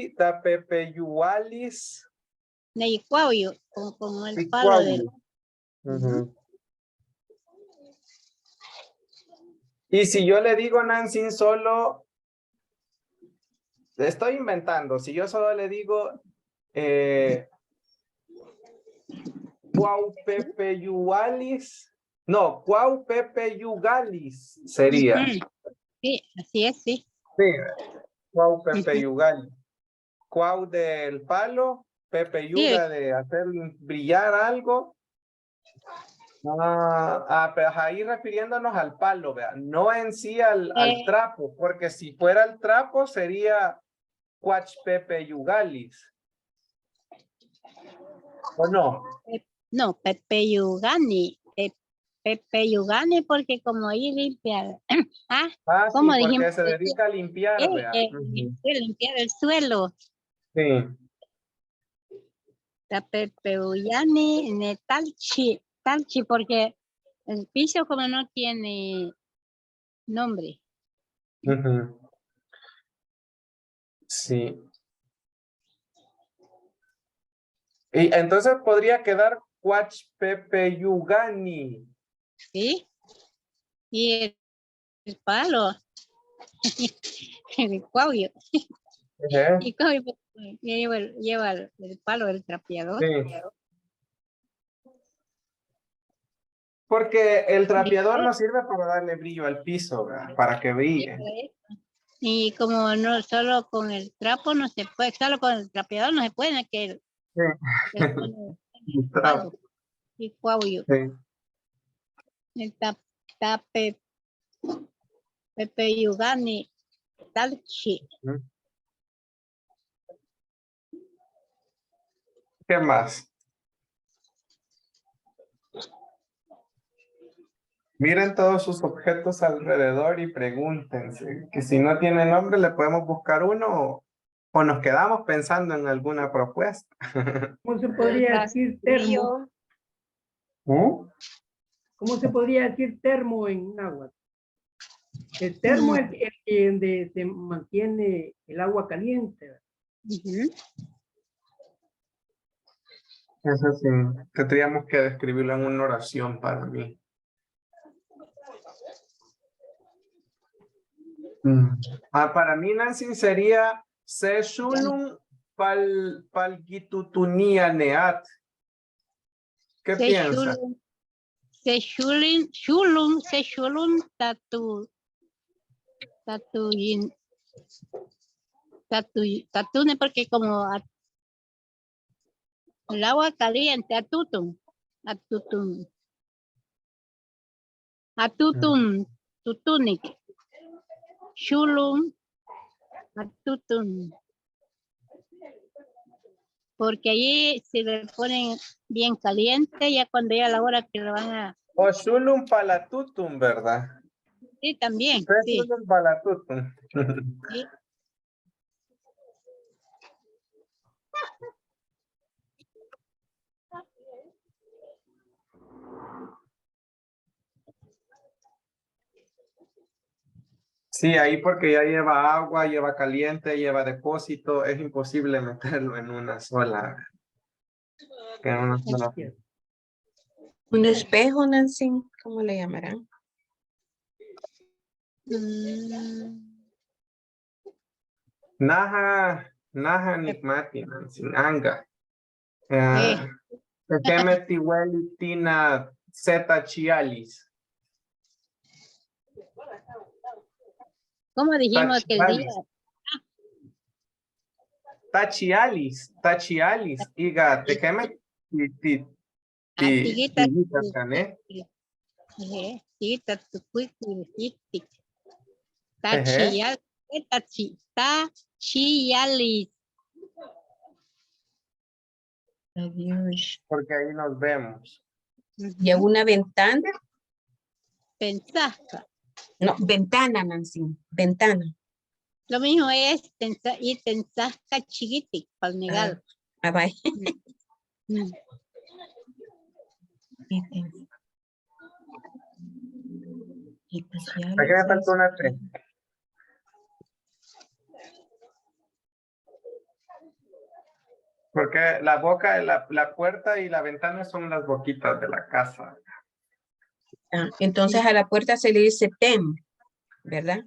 Tapepeyualis, Neicuauyo, con el palo Picuauyo. del... Ujú. Y si yo le digo Nancy solo, estoy inventando, si yo solo le digo Cuaupepeyualis, no, Cuaupepeyugalis sería. Ujú. Sí, así es, sí. Sí, Cuaupepeyugalis. Cuau del palo, pepeyuga de hacer brillar algo. Pero ahí refiriéndonos al palo, vea, no en sí al trapo, porque si fuera el trapo sería Cuachpepeyugalis. ¿O no? No, Pepeyugani. Pepeyugani porque como ahí limpia. Sí, ¿Cómo porque dijimos? se dedica a limpiar, vea. Ujú. Limpiar el suelo. Sí. Pepeyugani, talchi, porque el piso como no tiene nombre. Ujú. Sí. Y entonces podría quedar Cuachpepeyugani. ¿Sí? Y el palo. El cuauyo. Ajá. Y cuauyo, lleva el palo del trapeador. Sí. Porque el trapeador no sirve para darle brillo al piso, ¿verdad? Para que brille. Y como no solo con el trapo no se puede, solo con el trapeador no se puede, que Sí. el El palo trapo. y cuauyo. Sí. El Pepeyugani, talchi. ¿Qué más? Miren todos sus objetos alrededor y pregúntense que si no tiene nombre le podemos buscar uno o nos quedamos pensando en alguna propuesta. ¿Cómo se podría decir termo? ¿Cómo se podría decir termo en náhuatl? El termo es el donde se mantiene el agua caliente. Eso sí, tendríamos que describirlo en una oración para mí. Para mí, Nancy, sería Seshulun palgitutunianeat. ¿Qué piensa? Seshulun tatune porque como el agua caliente, tutunik, shulun, atutun. porque allí se le ponen bien caliente, ya cuando ya la hora que lo van a... O Shulum Palatutum, ¿verdad? Sí, también, sí. Shulum Palatutum. Sí. Sí, ahí porque ya lleva agua, lleva caliente, lleva depósito, es imposible meterlo en una sola. En una sola. Un espejo, Nancy, ¿cómo le llamarán? Naja Nikmati, sin anga. Eh, Tekemeti tina zeta chialis. ¿Cómo dijimos que el día? Tachialis, iga, tekemeti Tiguita, cané. tiguita, tucuicuitic, Eje. tachialis. Adiós. Porque ahí nos vemos. ¿Y a una ventana? Pensasca. No, ventana, Nancy, ventana. Lo mismo es y pensasca chiquitic, para negar. Bye. Mm. Aquí me faltó una 3. Porque la boca, la puerta y la ventana son las boquitas de la casa. Entonces a la puerta se le dice tem, ¿verdad?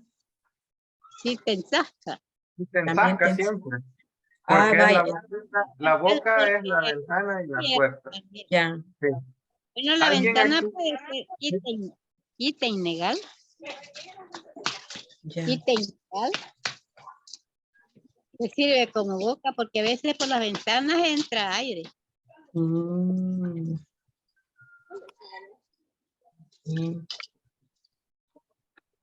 Sí, pensasca. Y También pensasca tem. siempre. Ah, Porque es vaya. la boca es la ventana y la puerta. Ya. Sí. Bueno, la ¿Alguien ventana aquí? puede ser ítem legal. Ya. Ítem legal. Que sirve como boca porque a veces por las ventanas entra aire. Mm.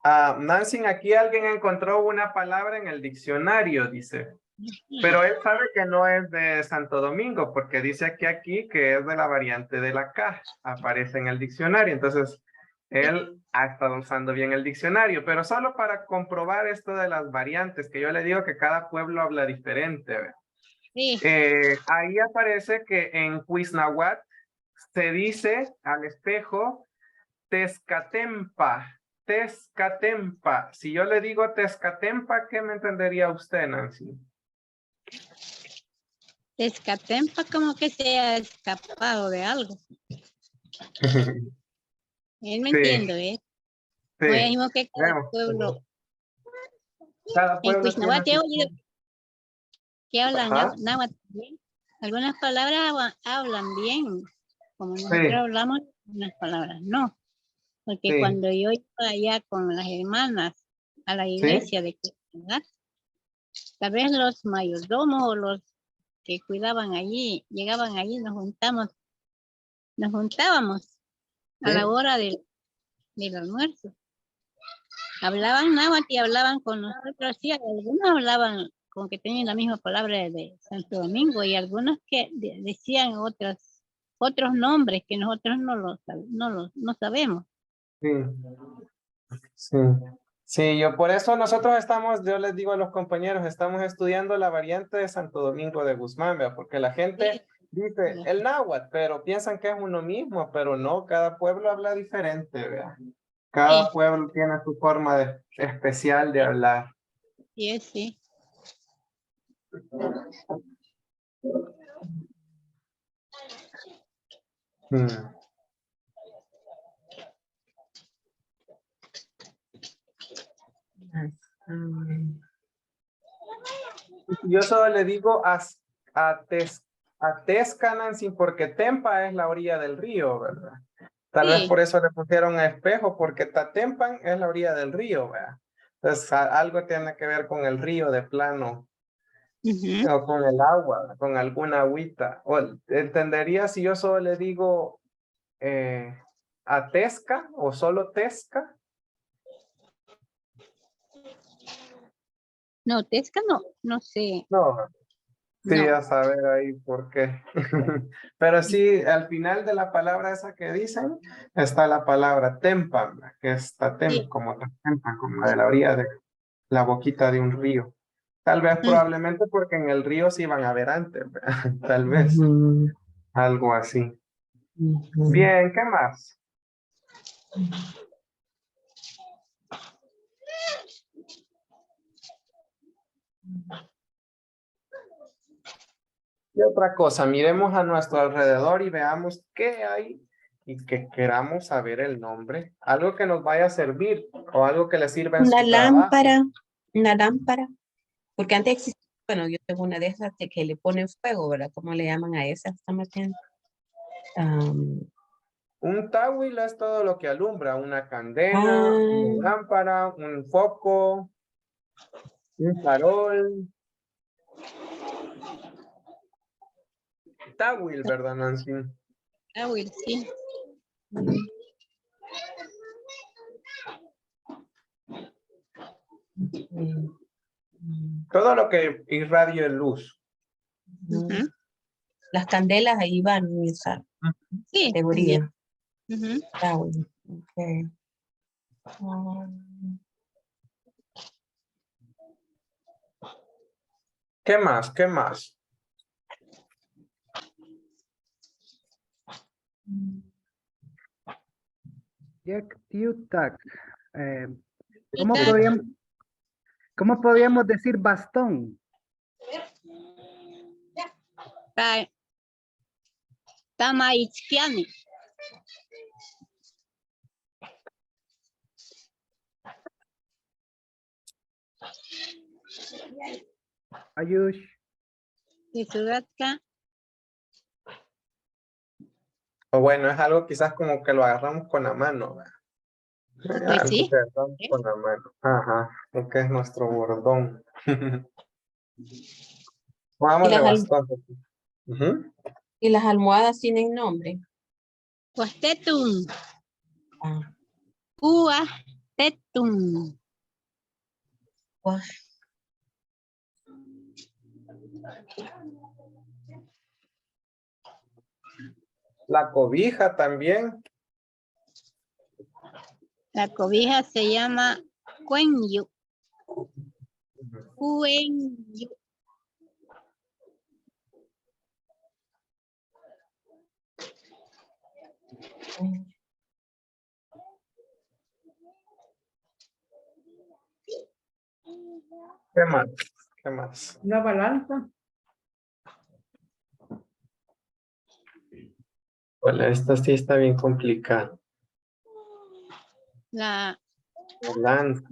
Nancy, aquí alguien encontró una palabra en el diccionario, dice. Pero él sabe que no es de Santo Domingo, porque dice aquí que es de la variante de la K, aparece en el diccionario. Entonces, él ha estado usando bien el diccionario, pero solo para comprobar esto de las variantes, que yo le digo que cada pueblo habla diferente. Sí. Ahí aparece que en Cuisnahuat se dice al espejo Tezcatempa. Tezcatempa. Si yo le digo Tezcatempa, ¿qué me entendería usted, Nancy? Escatempa como que se ha escapado de algo. Él me entiende, ¿eh? Sí. Como dijimos que cada Vemos. pueblo. Cada En pueblo Cuisnahuate he tiene oído que hablan Ajá. náhuatl bien. Algunas palabras hablan bien, como nosotros Sí. hablamos, unas palabras no. Porque Sí. cuando yo iba allá con las hermanas a la iglesia de Cuisnahuate, tal vez los mayordomos o los que cuidaban allí, llegaban allí, nos juntábamos a la hora del almuerzo. Hablaban náhuatl y hablaban con nosotros, sí, algunos hablaban con que tenían la misma palabra de Santo Domingo y algunos que decían otros nombres que nosotros no sabemos. Sí. Sí. Sí, yo por eso nosotros estamos, yo les digo a los compañeros, estamos estudiando la variante de Santo Domingo de Guzmán, ¿vea? Porque la gente dice el náhuatl, pero piensan que es uno mismo, pero no, cada pueblo habla diferente, ¿vea? Cada pueblo tiene su forma especial de hablar. Sí, sí. Yo solo le digo a Tezcanancingo porque Tempa es la orilla del río, ¿verdad? Tal vez por eso le pusieron a espejo, porque Tatempan es la orilla del río, ¿verdad? Entonces algo tiene que ver con el río de plano. O con el agua, con alguna agüita. O entendería si yo solo le digo a Tezca o solo Tezca. No, Tesca no sé. No. Sí, No. a saber ahí por qué. Pero sí, al final de la palabra esa que dicen, está la palabra tempan, que es tatem, Sí. como tatempan, como de la orilla de la boquita de un río. Tal vez, Mm. probablemente, porque en el río se iban a ver antes, ¿verdad? Tal vez, Ujú, algo así. ujú. Bien, ¿qué más? Y otra cosa, miremos a nuestro alrededor y veamos qué hay y que queramos saber el nombre. Algo que nos vaya a servir o algo que le sirva en Una su trabajo. lámpara, una lámpara. Porque antes existía, bueno, yo tengo una de esas de que le ponen fuego, ¿verdad? ¿Cómo le llaman a esas? También. Un táwil es todo lo que alumbra, una candela, una Ah, lámpara, un foco, un farol. Táwil, ¿verdad, Nancy? Ah, Will, sí. mm, mm, Todo lo que irradie luz. Ujú. Las candelas ahí van en esa Sí, también. categoría. Ujú. Está bueno. Okay. Ah, ¿Qué más? ¿Qué más? Jack Tiutak. Eh, ¿cómo Tic-tac, podríamos, cómo podríamos decir bastón? ta- Tamaizkiani. Ayush. Tisugatka. O bueno, es algo quizás como que lo agarramos con la mano, ¿verdad? Pues Algo sí. que agarramos con la mano. Ajá, lo que es nuestro bordón. Y Vámonos las, bastante. Ujú. y las almohadas tienen nombre. Cuastetum. Ah, Cuastetum. pues, La cobija también. La cobija se llama cuenyu. Cuenyu. ¿Qué más? ¿Qué más? Una balanza. Bueno, esta sí está bien complicada. La Balanza.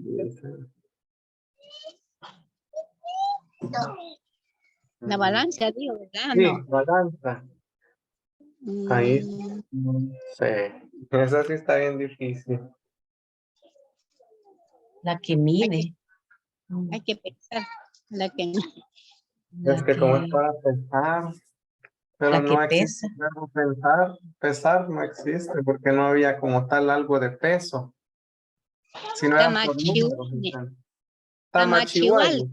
balanza, digo, ¿verdad? Sí, No. balanza. Ahí. Mm, Sí. Esa sí está bien difícil. la que mide. hay que pensar. La que Es La que como es que, para pensar, pero la que no existe pesa. el verbo pensar. Pesar no existe porque no había como tal algo de peso. Si no eran por números. tamachihuales. Entonces. Tamachihuales. Tamachihuali.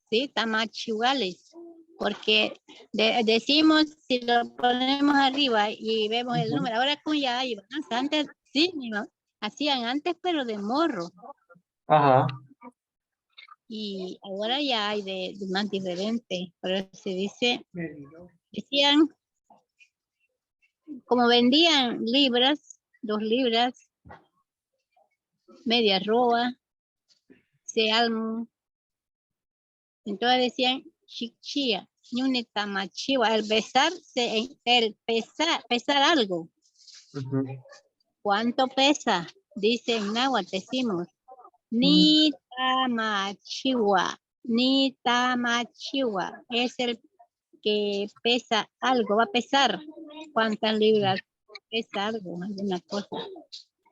Sí, tamachihuales. Porque decimos, si lo ponemos arriba y vemos el Ujú. número, ahora como ya hay balanza, antes sí, hacían antes, pero de morro. Ajá. Y ahora ya hay de más diferente. Pero se dice, Medidor. decían, como vendían libras, 2 libras, media roa, se almu. Entonces decían chichía, ñune tamachiwa, el pesar algo. Ujú. ¿Cuánto pesa? Dice en náhuatl, decimos, ni tamachiwa, ni tamachiwa. Es el que pesa algo, va a pesar cuántas libras pesa algo, alguna cosa.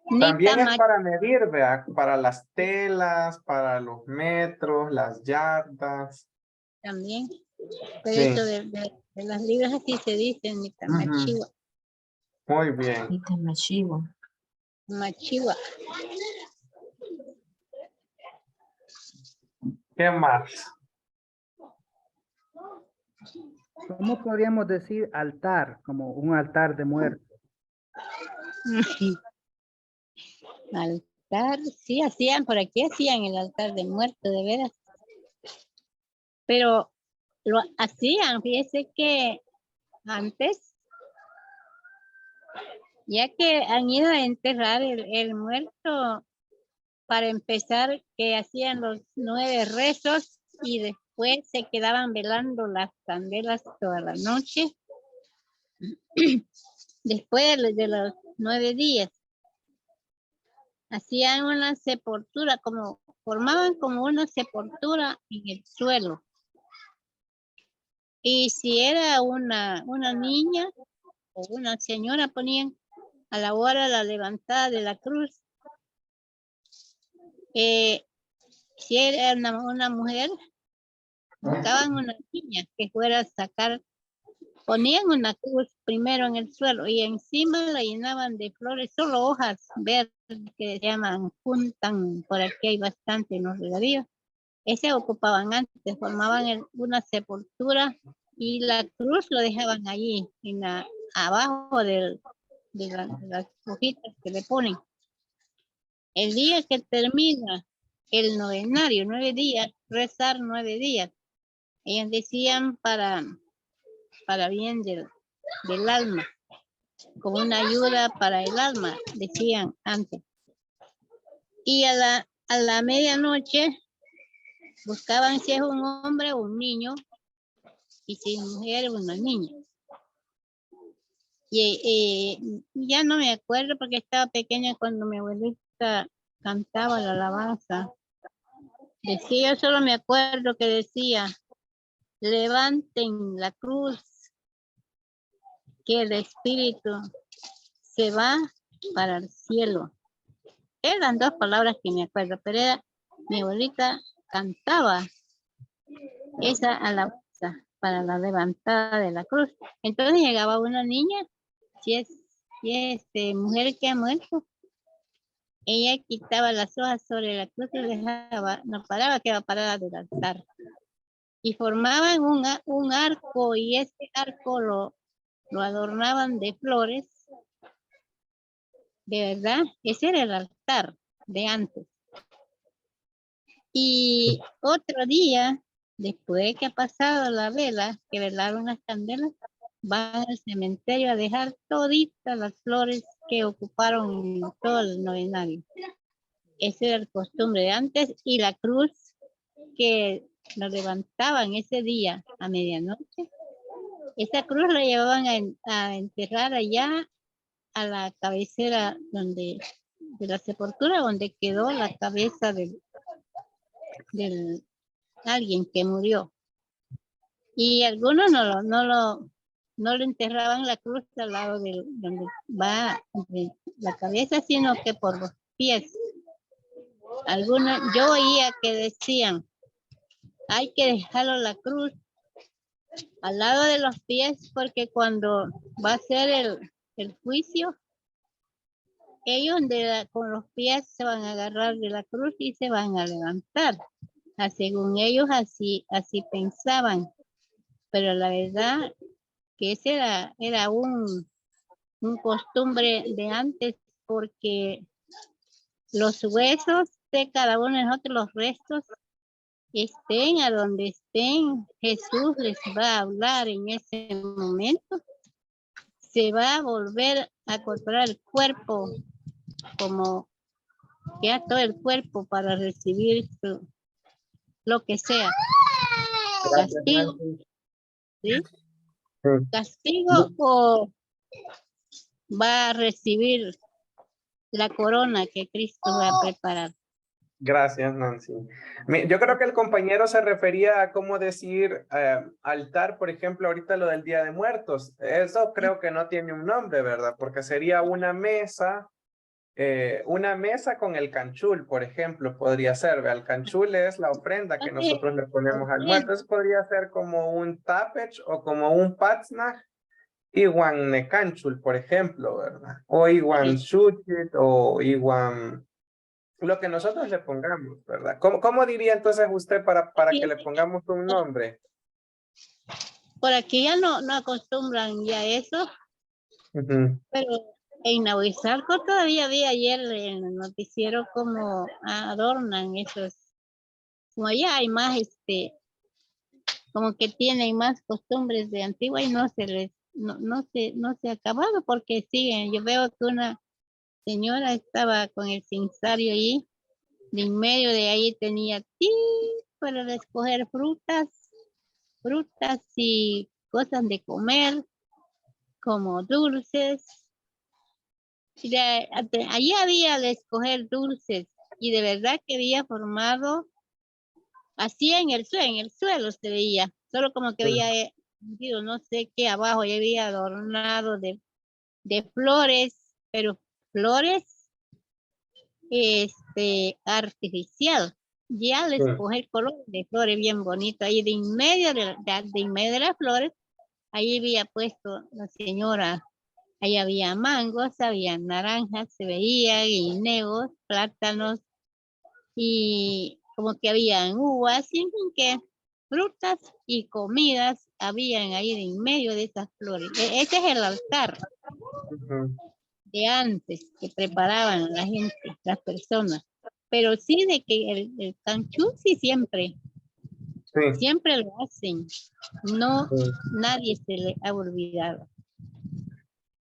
Ni También es tamachiwa para medir, vea, para las telas, para los metros, las yardas. también. Pero Sí. eso de las libras así se dice, ni Ujú. tamachiwa. Muy bien. Y tamachiwa. Machiwa. ¿Qué más? ¿Cómo podríamos decir altar? Como un altar de muertos. Altar, sí, hacían, por aquí hacían el altar de muerto, de veras. Pero lo hacían, fíjese que antes, ya que han ido a enterrar el muerto, para empezar, que hacían los 9 rezos y después se quedaban velando las candelas toda la noche. Después de los 9 días, hacían una sepultura, formaban como una sepultura en el suelo. Y si era una niña o una señora, ponían a la hora la levantada de la cruz. Si era una mujer, buscaban una niña que fuera a sacar, ponían una cruz primero en el suelo y encima la llenaban de flores, solo hojas verdes que se llaman juntan, por aquí hay bastante en los regadíos. Ese ocupaban antes, formaban una sepultura y la cruz lo dejaban allí, abajo de las hojitas que le ponen. El día que termina el novenario, 9 días, rezar 9 días, ellos decían para bien del alma, como una ayuda para el alma, decían antes. Y a la medianoche buscaban si es un hombre o un niño, y si es mujer o una niña. Y ya no me acuerdo porque estaba pequeña cuando mi abuelita cantaba la alabanza. Decía, yo solo me acuerdo que decía, levanten la cruz, que el espíritu se va para el cielo. Eran 2 palabras que me acuerdo, pero mi abuelita cantaba esa alabanza para la levantada de la cruz. Entonces llegaba una niña, si es mujer que ha muerto, ella quitaba las hojas sobre la cruz y dejaba, no paraba, quedaba parada del altar. Y formaban un arco y ese arco lo adornaban de flores. De verdad, ese era el altar de antes. Y otro día, después de que ha pasado la vela, que velaron las candelas, van al cementerio a dejar toditas las flores que ocuparon en todo el novenario. Esa era la costumbre de antes y la cruz que lo levantaban ese día a medianoche. Esa cruz la llevaban a enterrar allá a la cabecera de la sepultura donde quedó la cabeza de alguien que murió. Y algunos no lo enterraban la cruz al lado de donde va la cabeza, sino que por los pies. Yo oía que decían, hay que dejarlo la cruz al lado de los pies porque cuando va a ser el juicio, ellos con los pies se van a agarrar de la cruz y se van a levantar. Según ellos así pensaban. Pero la verdad que ese era un costumbre de antes porque los huesos de cada uno de nosotros, los restos, estén a donde estén, Jesús les va a hablar en ese momento. Se va a volver a incorporar el cuerpo como ya todo el cuerpo para recibir lo que sea. Castigo, ¿sí? Castigo o va a recibir la corona que Cristo va a preparar. Gracias, Nancy. Yo creo que el compañero se refería a cómo decir altar, por ejemplo, ahorita lo del Día de Muertos. Eso creo que no tiene un nombre, ¿verdad? Porque sería una mesa con el canchul, por ejemplo, podría ser. El canchul es la ofrenda que nosotros le ponemos al muerto. Eso podría ser como un tapech o como un patznaj. Iwan necanchul, por ejemplo, ¿verdad? O Iwan shuchit o Iwan... Lo que nosotros le pongamos, ¿verdad? ¿Cómo diría entonces usted para que le pongamos un nombre? por aquí ya no acostumbran ya eso, Ujú. pero en Nahuizalco todavía vi ayer en el noticiero como adornan esos, como allá hay más, como que tienen más costumbres de antigua y no se les, no se ha acabado porque siguen. Yo veo que una señora estaba con el cinzario allí, de en medio de ahí tenía para escoger frutas y cosas de comer, como dulces. Allí había de escoger dulces y de verdad que había formado así en el suelo se veía, solo como que había metido no sé qué abajo y había adornado de flores, pero flores artificial. Ya les Sí. escoger color de flores bien bonito ahí de en medio de en medio de las flores, ahí había puesto la señora. Ahí había mangos, había naranjas, se veía guineos, plátanos y como que habían uvas, y en fin que frutas y comidas habían ahí en medio de esas flores. Ese es el altar Ujú. de antes que preparaban la gente, las personas. Pero sí de que el canchú sí Sí. siempre lo hacen. No, Sí. nadie se le ha olvidado.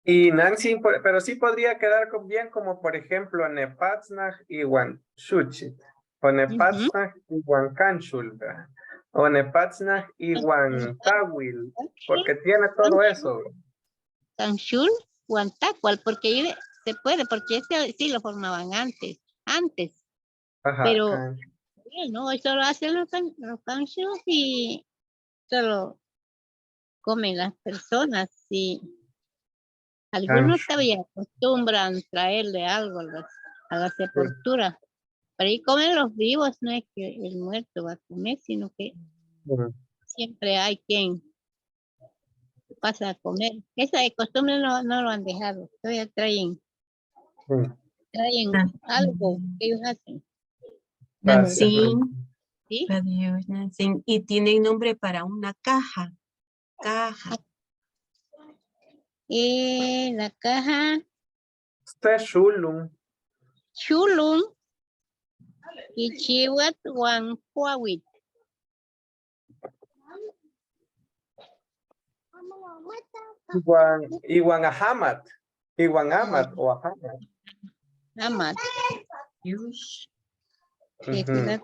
Y Nancy, pero sí podría quedar bien como por ejemplo Nepatzna y Huanchuchit, o Ujú. Nepatzna y Huancanchul, ¿verdad? O Nepatzna y Huantawil, porque tiene todo eso. Canchul, Huantacual, porque ahí se puede, porque ese sí lo formaban antes, Ajá, pero no, eso lo hacen los canchus y solo comen las personas y algunos cancho, todavía acostumbran traerle algo a la sí. sepultura, pero ahí comen los vivos, no es que el muerto va a comer, sino que Ujú. siempre hay quien pasa a comer. Esa de costumbre no lo han dejado, todavía Sí. traen algo que ellos hacen, Gracias, Nancy, Nancy. ¿sí? adiós, Nancy. Y tienen nombre para una caja. Caja. La caja Este es Shulum. Chulun y Chihuat Huawit. Ahamat. Ahamat o Ahamat. Amat. Yush. Ujú.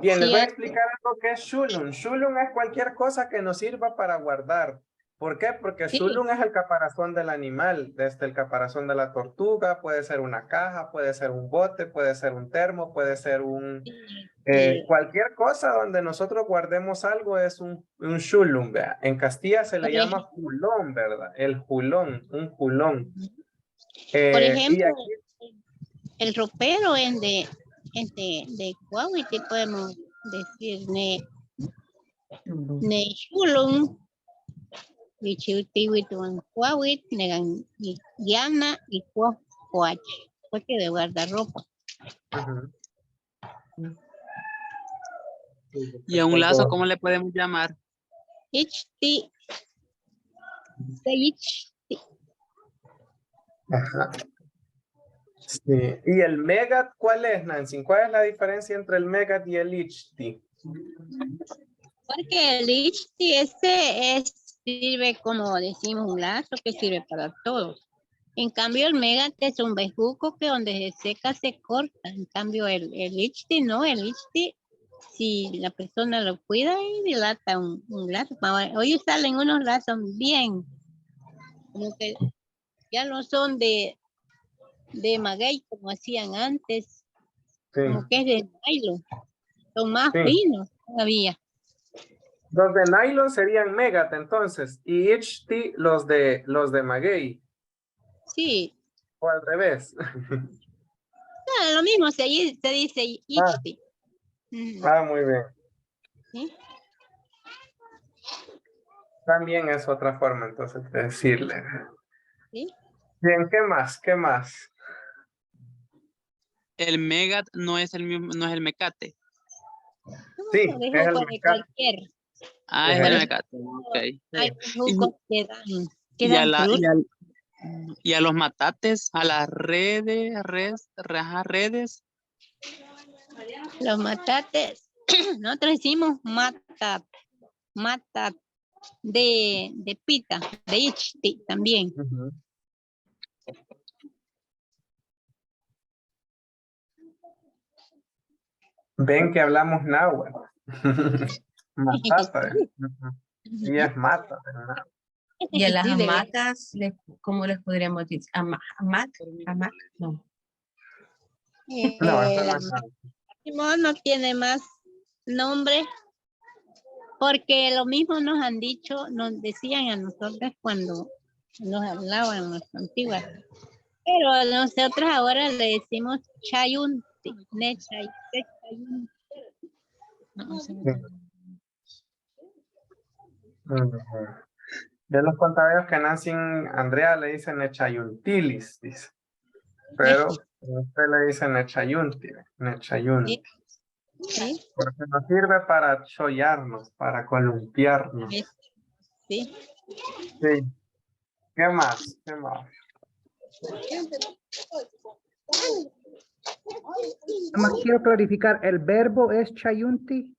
Bien, les Sí, voy a explicar algo que es Shulun. Shulun es cualquier cosa que nos sirva para guardar. ¿Por qué? Porque sí, Shulun es el caparazón del animal, desde el caparazón de la tortuga, puede ser una caja, puede ser un bote, puede ser un termo, puede ser sí. cualquier cosa donde nosotros guardemos algo es un Shulun, ¿verdad? En Castilla se le Por, llama julón, ¿verdad? El julón, un julón. por Y ejemplo, aquí, el ropero de Huawit, podemos decir ne Chulun, Wichiutiwit Huawit, Negan Yana y Huach, porque de guardarropa. ujú. Y a un lazo, ¿cómo le podemos llamar? Ichti, Ajá. Sí. ¿Y el Megat cuál es, Nancy? ¿Cuál es la diferencia entre el Megat y el Ichti? porque el Ichti sirve como decimos un lazo que sirve para todo. En cambio el Megate es un bejuco que donde se seca se corta. En cambio el Ichti no, el Ichti si la persona lo cuida y dilata un lazo. Hoy salen unos lazos bien, como que ya no son de maguey como hacían antes, Sí, como que es de nylon, son más sí. finos todavía. Los de nylon serían Megat entonces, y Ichti los de maguey, Sí, o al revés. lo mismo, se dice Ah, Ichti. Ujú, muy bien. ¿sí? También es otra forma entonces de decirle. ¿Sí? Bien, ¿qué más? ¿Qué más? El Megat no es el mismo, no es el mecate. No, Sí, es el bejuco de Megat. cualquier. Ah, es Ajá. el mecate. Ok. Hay Y, jugos que y a dan la, fruta. y a los matates, a las redes. Los matates, nosotros hicimos mata de pita, de ichti también. Ujú. Ven que hablamos náhuatl. Matata. Ujú. Y es mata. ¿verdad? Y a las Sí, de verdad. hamacas, ¿cómo les podríamos decir? ¿Hamac? No. No, eso La no es nada. Simón no tiene más nombre porque lo mismo nos han dicho, nos decían a nosotros cuando nos hablaban las antiguas. Pero nosotros ahora le decimos chayunti, ne chayunti. No, Ujú. De los contadores que nacen, Andrea le dicen Nechayuntilis, dice. Pero usted le dice Nechayunti. sí, Porque nos sirve para chollarnos, para columpiarnos. sí. Sí. ¿Qué más? ¿Qué más? Nomás quiero clarificar, el verbo es chayunti,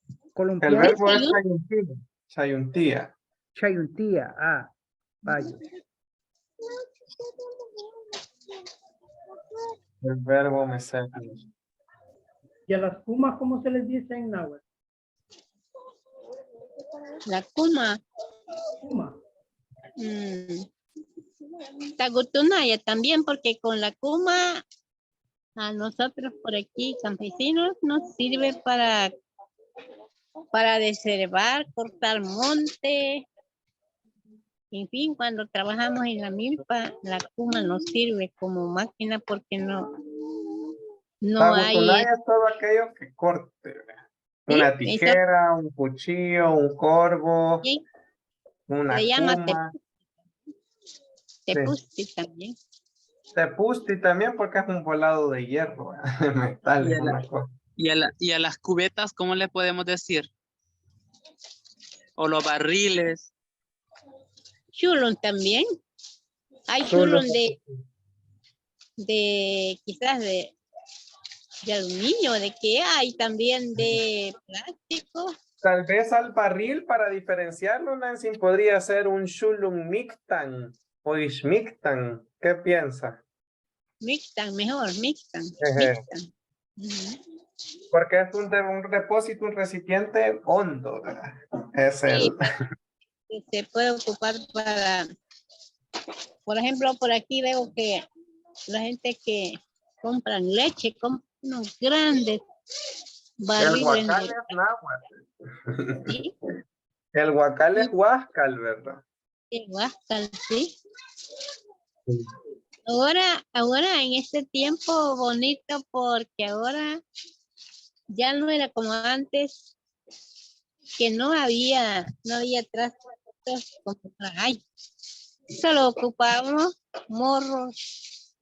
El columpiar, verbo es chayuntía. Chayuntía. chayuntía. Ah, vaya. El verbo me sale. ¿Y a las pumas cómo se les dice en náhuatl? La kuma. Puma. Tagutunaya también, porque con la kuma a nosotros por aquí, campesinos, nos sirve para desherbar, cortar monte. En fin, cuando trabajamos en la milpa, la kuma nos sirve como máquina porque no hay... Tagutunaya es todo aquello que corte. ¿verdad? Sí, Una esa tijera, un cuchillo, un corvo, sí, se una llama cuma. tepusti también. Tepusti también porque es un volado de hierro, ¿verdad? De metal, Y es a, la- una cosa. y a las cubetas, ¿cómo le podemos decir? O los barriles. Chulun también. Hay Solo- chulun de quizás de aluminio, de que hay también de plástico. Tal vez al barril, para diferenciarlo, Nancy, podría ser un shulum mictan o ishmictan. ¿Qué piensa? Mixtan, mejor, mixtan. Ejé. Mixtan. Ujú. Porque es un depósito, un recipiente hondo, ¿verdad? Es Sí, el... que se puede ocupar para, por ejemplo, por aquí veo que la gente que compran leche, compran unos grandes El barriles huacal de es náhuatl. sí, El huacal es huascal, ¿verdad? de Huáscal, sí. Ahora en este tiempo bonito porque ahora ya no era como antes que no había trastos como hay. Solo ocupábamos morros.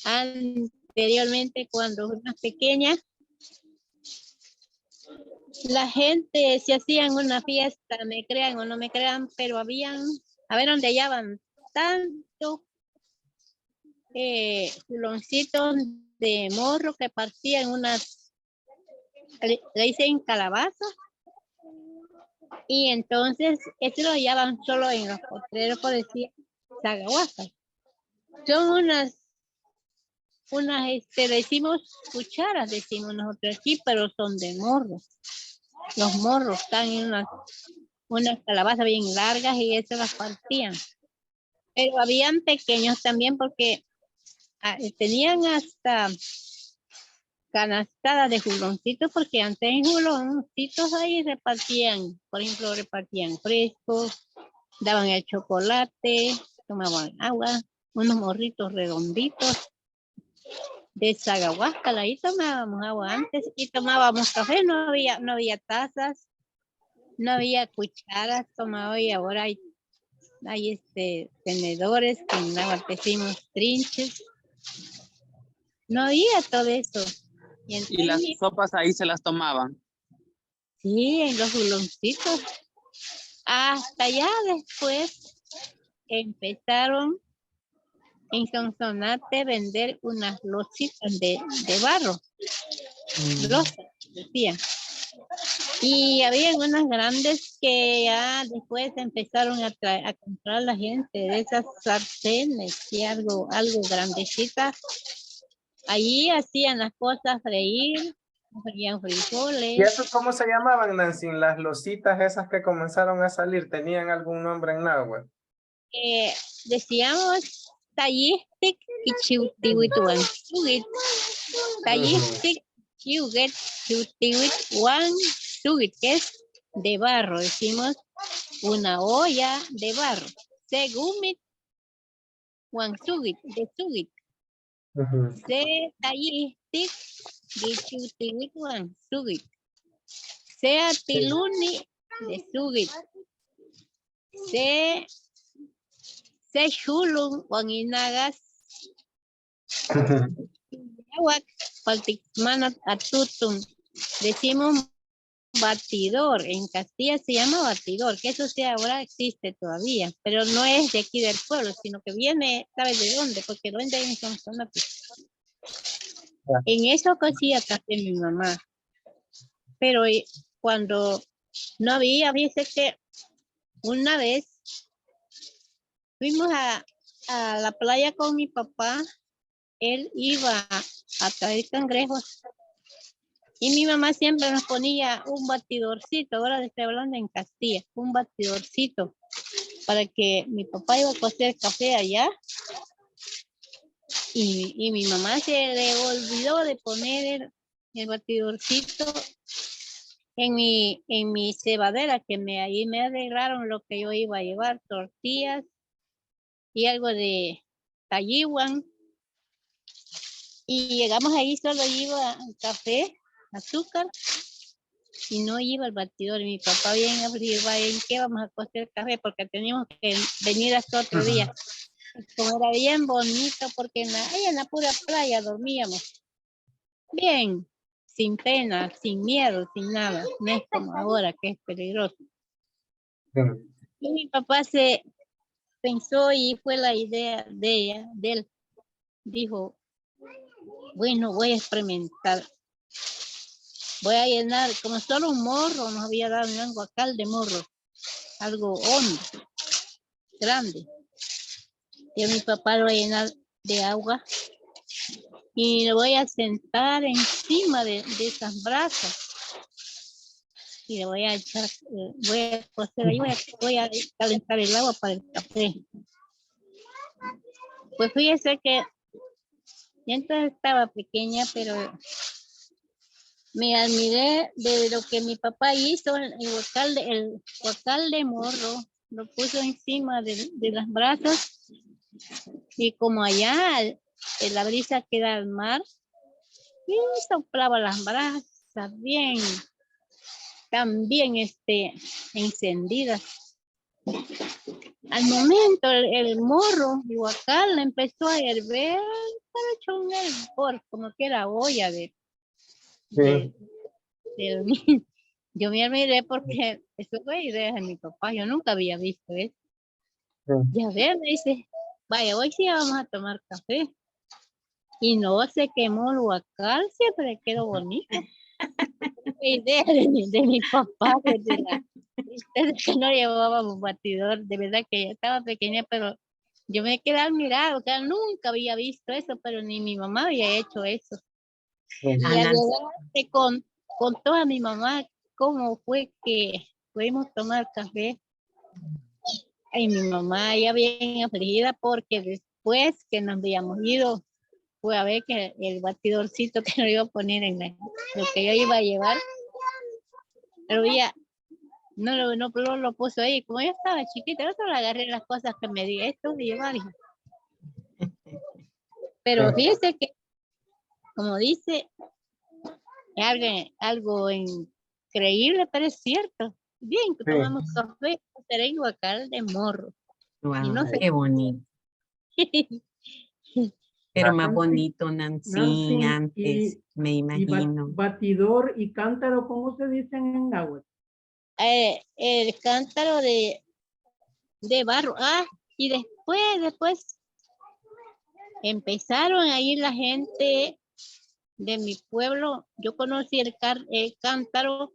Anteriormente, cuando era pequeña, la gente se hacían una fiesta, me crean o no me crean, pero habían, a ver dónde hallaban tanto culoncitos de morro que partían unas, le dicen calabaza, y entonces esto lo hallaban solo en los potreros, por decir, zagahuacas. Son le decimos cucharas, decimos nosotros aquí, pero son de morro. Los morros están en unas calabazas bien largas y eso las partían. Pero habían pequeños también porque tenían hasta canastadas de juloncitos, porque antes en juloncitos ahí repartían, por ejemplo, repartían frescos, daban el chocolate, tomaban agua, unos morritos redonditos de Zagahuascal, ahí tomábamos agua antes y tomábamos café, no había tazas, no había cucharas, tomaba y ahora hay tenedores que en la decimos trinches. No había todo eso. Y Y las entonces, sopas ahí se las tomaban. Sí, en los buloncitos. Hasta ya después empezaron en Sonsonate vender unas lositas de barro. Losas, decían. Y había unas grandes que ya después empezaron a comprar la gente de esas sartenes y algo grandecitas. Allí hacían las cosas freír, freían ¿Y frijoles. eso cómo se llamaban, Nancy? Las lositas esas que comenzaron a salir, ¿tenían algún nombre en náhuatl? Decíamos tallistic y chiutihuituan. Tallistic, chiuget, chiutihuituan, sugit, que es de barro. Decimos una olla de barro. Segumit, sugit, de sugit. Se tallistic, y chiutihuituan, sugit. Sea tiluni, de sugit. Se shulun wanginagas awak paltikmanat atutun. Decimos batidor, en Castilla se llama batidor, que eso sí ahora existe todavía, pero no es de aquí del pueblo, sino que viene, ¿sabes de dónde? Porque lo venden en Sonsonate. En eso cocía café mi mamá, pero cuando no había, dice que una vez fuimos a la playa con mi papá, él iba a traer cangrejos y mi mamá siempre nos ponía un batidorcito, ahora estoy hablando en Castilla, un batidorcito para que mi papá iba a cocer café allá y mi mamá se le olvidó de poner el batidorcito en mi cebadera, que ahí me arreglaron lo que yo iba a llevar, tortillas y algo de tallihuan. Y llegamos ahí, solo iba café, azúcar, y no iba el batidor. Y mi papá bien averiguaba en qué vamos a cocer café, porque teníamos que venir hasta otro día. Como era bien bonito, porque ahí en la pura playa dormíamos. Bien, sin pena, sin miedo, sin nada. No es como ahora, que es peligroso. Y mi papá se pensó y fue la idea de él. Dijo, bueno, voy a experimentar. Voy a llenar, como solo un morro, nos había dado un guacal de morro, algo hondo, grande. Y a mi papá lo voy a llenar de agua y lo voy a sentar encima de esas brasas. Y le voy a echar, voy a cocer ahí, voy a calentar el agua para el café. Pues fíjese que yo entonces estaba pequeña, pero me admiré de lo que mi papá hizo, el guacal de morro, lo puso encima de las brasas y como allá en la brisa queda al mar, y soplaba las brasas bien, también encendidas. Al momento el morro y guacal empezó a hervir, pero hecho un hervor, como que era olla yo me admiré porque eso fue idea de mi papá, yo nunca había visto eso. Ya ver, me dice, vaya, hoy sí vamos a tomar café. Y no se quemó el guacal, siempre quedó bonito. Idea de mi papá, desde que no llevábamos batidor, de verdad que yo estaba pequeña, pero yo me quedé admirado, que nunca había visto eso, pero ni mi mamá había hecho eso. Y al llegar con toda mi mamá, cómo fue que pudimos tomar café. Y mi mamá ya bien afligida porque después que nos habíamos ido, fue a ver que el batidorcito que lo iba a poner en lo que yo iba a llevar, pero ella no lo puso ahí. Como yo estaba chiquita, yo solo agarré las cosas que me di esto y llevar. Pero fíjese que, como dice, algo increíble, pero es cierto. Bien, que tomamos café, será guacal de morro. Wow, Y no sé, qué bonito. Pero más Nancy, bonito, Nancy, Nancy, antes, me imagino. batidor y cántaro, ¿cómo se dicen en náhuatl? El cántaro de barro. Y después empezaron a ir la gente de mi pueblo. Yo conocí el cántaro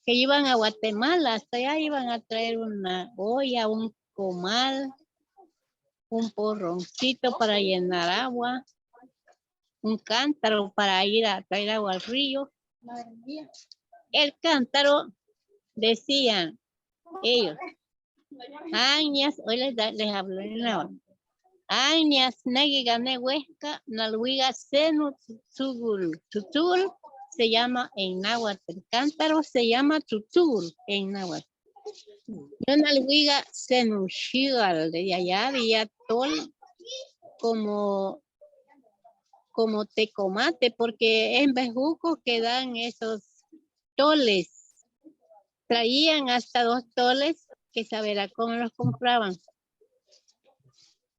que iban a Guatemala. Hasta allá iban a traer una olla, un comal, un porroncito para llenar agua, un cántaro para ir a traer agua al río. El cántaro, decían ellos, añas, hoy les hablo en la añas, negigane huesca, nalhuiga seno, tsugul. Tsugul se llama en náhuatl, el cántaro se llama tsugul en náhuatl. Yo nalhuiga seno, shigal, de allá había tol como tecomate, porque en Bejuco quedan esos toles. Traían hasta 2 toles, que saberá cómo los compraban.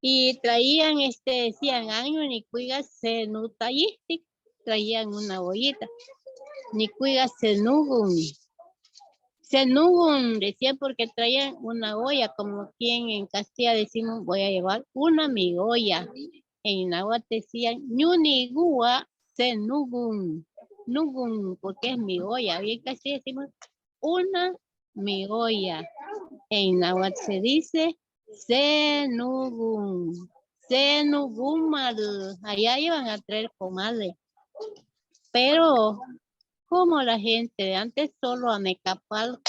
Y traían, decían, año ni cuigas se nutayistic, traían una ollita. Ni cuigas se nugun. Se nugun, decían, porque traían una olla, como aquí en Castilla decimos, voy a llevar una mi olla. En náhuatl decían, ñunigua se nugun. Nugun, porque es mi olla. Bien casi decimos, una mi olla. En náhuatl se dice, Senugun. Senugumal. Allá iban a traer comales. Pero como la gente de antes solo a Mecapal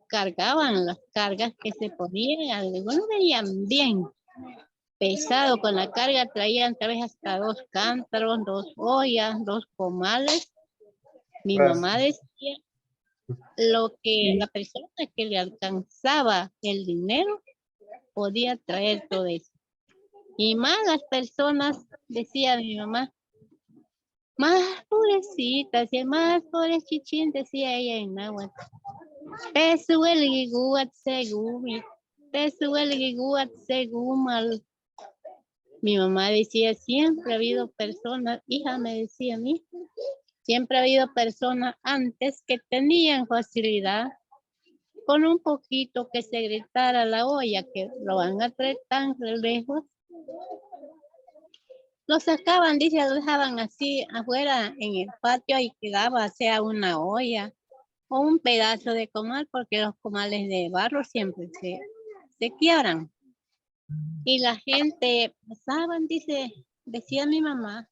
cargaban las cargas que se ponían, algunos venían bien pesado con la carga, traían tal vez hasta 2 cántaros, 2 ollas, 2 comales. Mi mamá decía lo que la persona que le alcanzaba el dinero podía traer todo eso. Y más las personas, decía mi mamá, más pobrecitas, y más pobre chichín, decía ella en náhuatl. Pesueliguat segumi, pesueliguat segumal. Mi mamá decía, siempre ha habido personas, hija me decía a mí, siempre ha habido personas antes que tenían facilidad con un poquito que se gritara la olla, que lo van a traer tan lejos. Lo sacaban, dice, lo dejaban así afuera en el patio y quedaba, sea una olla o un pedazo de comal, porque los comales de barro siempre se quiebran. Y la gente pasaban, decía mi mamá,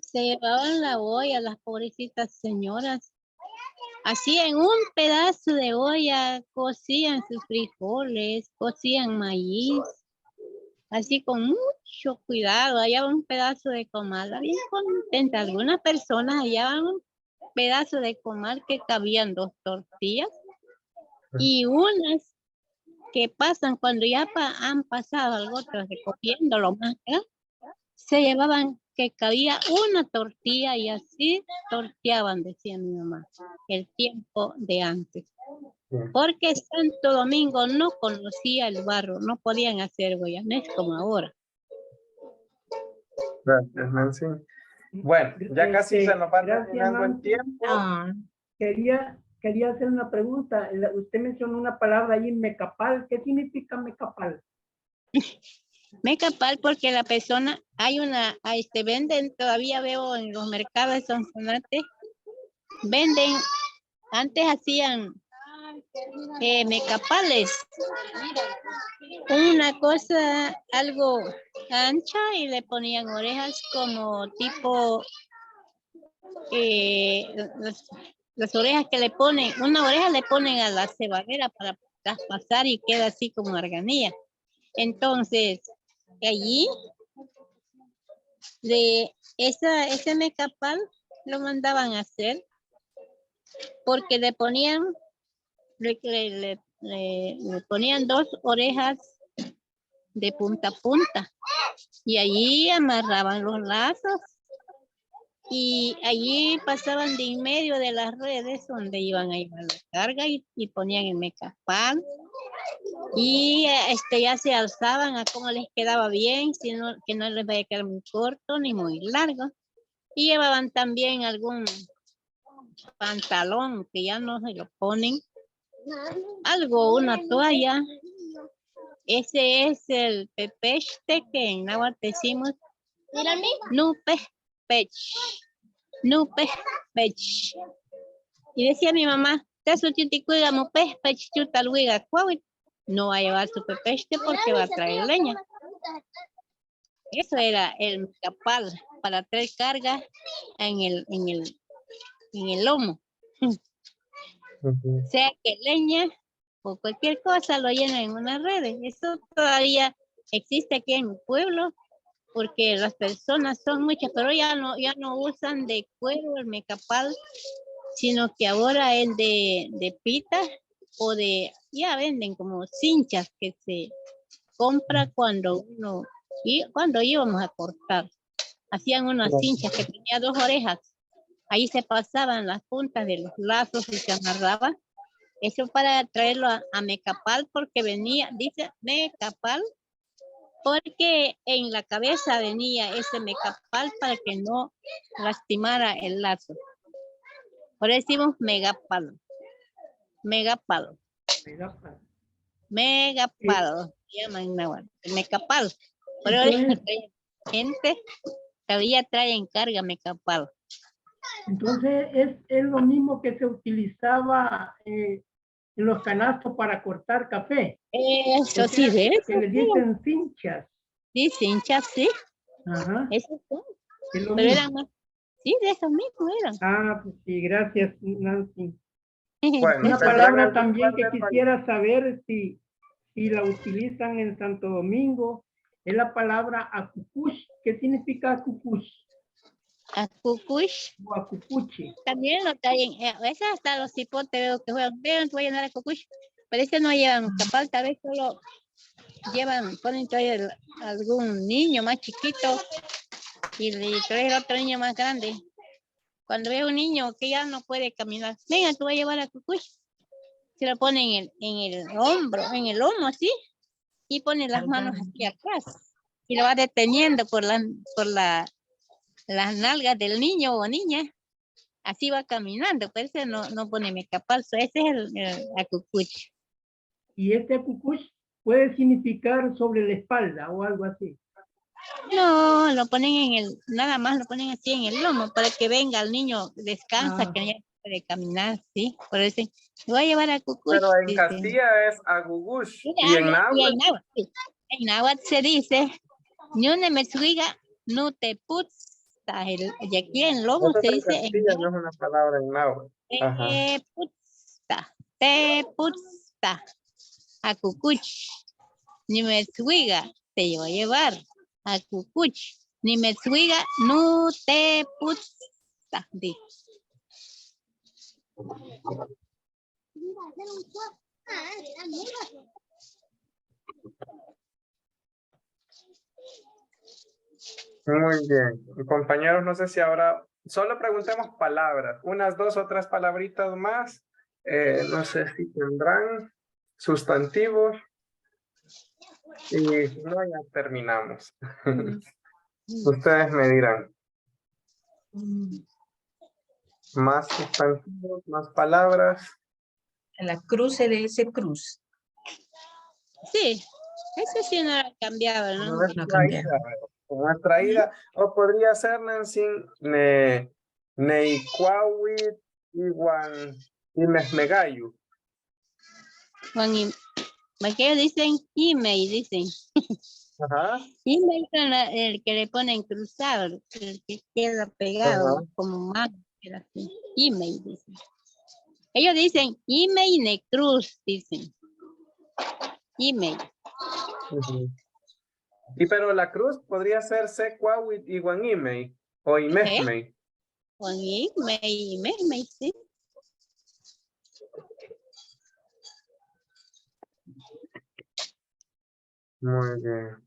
se llevaban la olla, las pobrecitas señoras. Así en un pedazo de olla cocían sus frijoles, cocían maíz, así con mucho cuidado, hallaban un pedazo de comal, bien contenta. Algunas personas hallaban un pedazo de comal que cabían 2 tortillas y unas que pasan cuando ya han pasado algo recogiendo lo más grande, se llevaban que cabía una tortilla y así torteaban, decía mi mamá, el tiempo de antes. Porque Santo Domingo no conocía el barro, no podían hacer guayanés como ahora. Gracias, Nancy. Bueno, ya casi se nos va terminando el tiempo. Quería hacer una pregunta. Usted mencionó una palabra ahí, mecapal. ¿Qué significa mecapal? Mecapal porque la persona, hay una, venden, todavía veo en los mercados de Sonsonate, venden, antes hacían mecapales, una cosa algo ancha y le ponían orejas como tipo, las orejas que le ponen, una oreja le ponen a la cebadera para traspasar y queda así como arganilla. Entonces, allí, de ese mecapal lo mandaban a hacer porque le ponían, le ponían 2 orejas de punta a punta y allí amarraban los lazos y allí pasaban de en medio de las redes donde iban a llevar la carga y ponían el mecapal Y ya se alzaban a cómo les quedaba bien, sino que no les vaya a quedar muy corto ni muy largo. Y llevaban también algún pantalón que ya no se lo ponen. Algo, una toalla. Ese es el pepechte que en náhuatl decimos nupe pech. Nupe pech. Y decía mi mamá, no va a llevar su pepechte porque va a traer leña. Eso era el capal para traer carga en el lomo. Sea que leña o cualquier cosa lo llenan en una red. Eso todavía existe aquí en mi pueblo porque las personas son muchas, pero ya no usan de cuero el mecapal, sino que ahora es de pita o ya venden como cinchas que se compra cuando íbamos a cortar. Hacían unas cinchas que tenía 2 orejas. Ahí se pasaban las puntas de los lazos y se amarraba. Eso para traerlo a mecapal porque venía, dice mecapal, porque en la cabeza venía ese mecapal para que no lastimara el lazo. Por eso decimos megapalo. Megapalo. Megapalo. Se llama en náhuatl. Mecapal. Por eso gente todavía trae en carga mecapal. Entonces es lo mismo que se utilizaba en los canastos para cortar café. Eso O sí, sea, ¿ves? que le dicen cinchas. Sí, cinchas, sí. Ajá. Eso sí. Es lo Pero mismo. eran más. Sí, de esos mismos eran. Ah, pues sí, gracias, Nancy. Bueno, Una ¿tendrán palabra algún también par que de quisiera saber si la utilizan en Santo Domingo es la palabra acucush. ¿Qué significa acucush? Acucush. O acucuche. También lo traen. A veces hasta los cipotes veo que juegan. Vean, voy a llenar acucush. Pero este no llevan capal, tal vez solo ponen traer algún niño más chiquito y traer otro niño más grande. Cuando veo un niño que ya no puede caminar, venga, tú vas a llevar a cucuy. Se lo pone en el hombro, en el lomo, así, y pone las manos aquí atrás. Y lo va deteniendo por las nalgas del niño o niña. Así va caminando, pero ese no pone mecapalzo, ese es el acucuch. Y este acucush puede significar sobre la espalda o algo así. No, lo ponen nada más lo ponen así en el lomo para que venga el niño, descansa, que ya puede caminar, sí. Por eso voy a llevar a Cucuch. Pero en Castilla es agugush. Y en náhuatl. Sí. En náhuatl se dice, ñune metsuiga, no te putza. Y aquí en lomo Eso se en dice, Castilla no es una palabra en náhuatl. Ajá. te putza. A Cucuch. Ni metsuiga, te voy a llevar. A Cucuch, ni me suiga, no te puta. Muy bien. Compañeros, no sé si ahora solo preguntemos palabras, unas 2 o 3 palabritas más. No sé si tendrán sustantivos. Y si no, ya terminamos. Ustedes me dirán. Más sustantivos, más palabras. A la cruz se le dice cruz. Sí, eso sí no lo cambiaba, ¿no? No es No traída, cambia. como es traída, o podría ser Nancy, Neicuauit, Iguan, y Mesmegayu. Porque dicen email, dicen. Ajá. Email son el que le ponen cruzado, el que queda pegado, Ajá. como más, así. Email, dicen. Ellos dicen email ne cruz, dicen. Email. Uh-huh. Y pero la cruz podría ser Secuauit, Iguan Imei, o Imesmei. Con email, sí. Muy bien.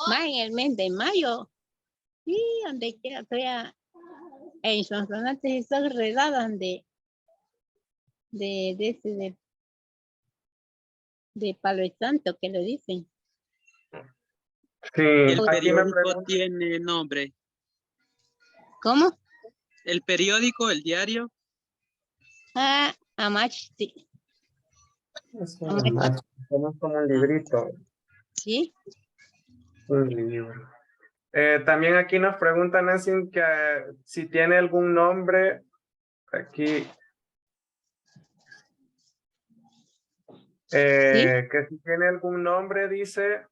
Más en el mes de mayo. Sí, donde quiera, en Sonsonate y son regadas de Palo Santo, que lo dicen. Sí, El aquí me periódico preguntan. tiene nombre. ¿Cómo? El periódico, el diario. Ah, Amachti. Es como un librito, Sí. un libro. También aquí nos preguntan, Nancy, que si tiene algún nombre, aquí, que si tiene algún nombre, dice,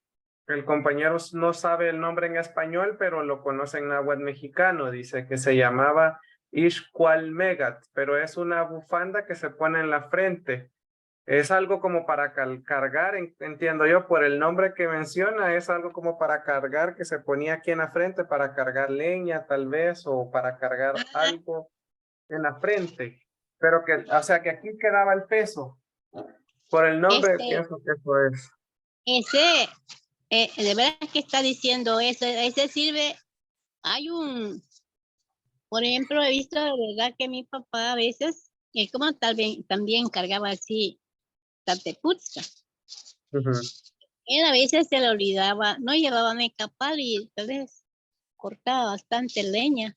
el compañero no sabe el nombre en español, pero lo conoce en náhuatl mexicano, dice que se llamaba Ixcualmegat, pero es una bufanda que se pone en la frente. Es algo como para cargar, entiendo yo, por el nombre que menciona, es algo como para cargar que se ponía aquí en la frente, para cargar leña tal vez, o para cargar algo en la frente. Pero que, o sea, que aquí quedaba el peso. Por el nombre, pienso que eso es. Ese, de verdad que está diciendo eso, ese sirve, por ejemplo, he visto de verdad que mi papá a veces, como también cargaba así, tatepuzca. Él a veces se le olvidaba, no llevaba mecapal y tal vez cortaba bastante leña.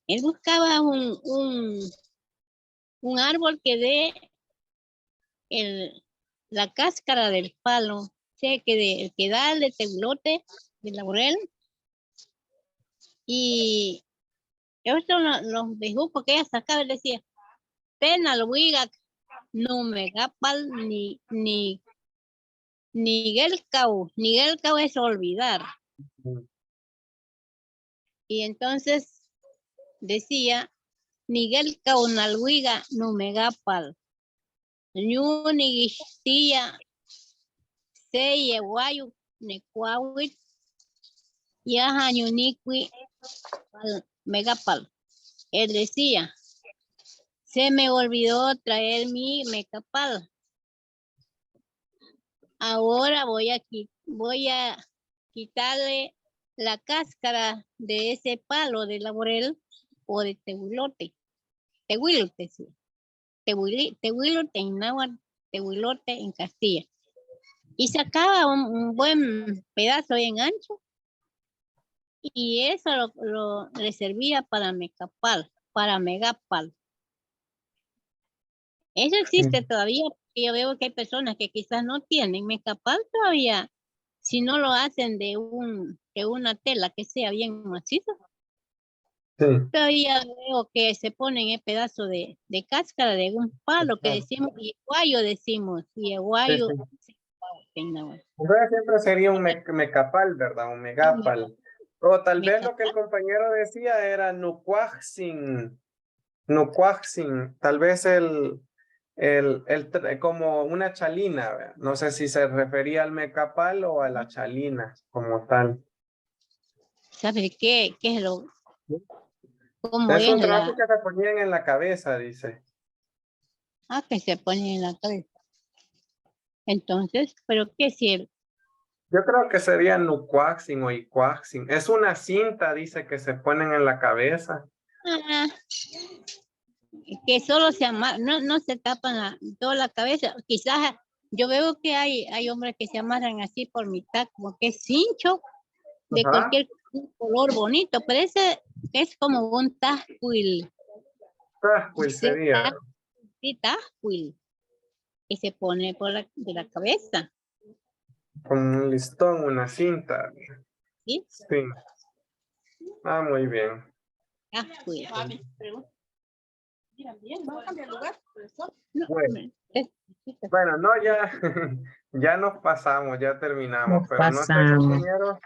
Él buscaba un árbol que dé la cáscara del palo, o sea, que da el de teulote, de laurel, y esto los bejucos que ella sacaba, él decía, pena lo huiga, no me gapal ni gelcau es olvidar. Y entonces decía, ni gelcau nalhuiga no me gapal. Ñu ni gistía se yeguayu ne cuauit yaja ñuniqui megapal. Él decía, se me olvidó traer mi mecapal. Ahora voy a quitarle la cáscara de ese palo de laurel o de tehuilote. Tehuilote, sí. Tehuilote en náhuatl, tehuilote en Castilla. Y sacaba un buen pedazo bien ancho y eso le servía para mecapal, para megapal. Eso existe todavía, porque yo veo que hay personas que quizás no tienen mecapal todavía, si no lo hacen de una tela que sea bien maciza. Todavía veo que se ponen el pedazo de cáscara de un palo que decimos, yeguayo decimos, yeguayo. Entonces siempre sería un mecapal, ¿verdad? Un megapal. O tal vez lo que el compañero decía era nucuaxin, tal vez como una chalina, ¿verdad? No sé si se refería al mecapal o a la chalina como tal. ¿Sabe qué es lo? ¿Cómo Es un es trapo que se ponían en la cabeza, dice. Ah, que se pone en la cabeza. Entonces, ¿pero qué sirve? Yo creo que sería nucuaxin o icuaxin. Es una cinta, dice, que se ponen en la cabeza. Ah, que solo se amarran, no se tapan toda la cabeza. Quizás yo veo que hay hombres que se amarran así por mitad, como que es cincho de cualquier color bonito, pero ese es como un tajcuil. Tajcuil sería. Sí, tajcuil. Y se pone de la cabeza. Con un listón, una cinta. ¿Sí? Sí. Ah, muy bien. Tajcuil. Bueno, no, ya nos pasamos, ya terminamos, Nos pero no sé, pasamos. compañeros,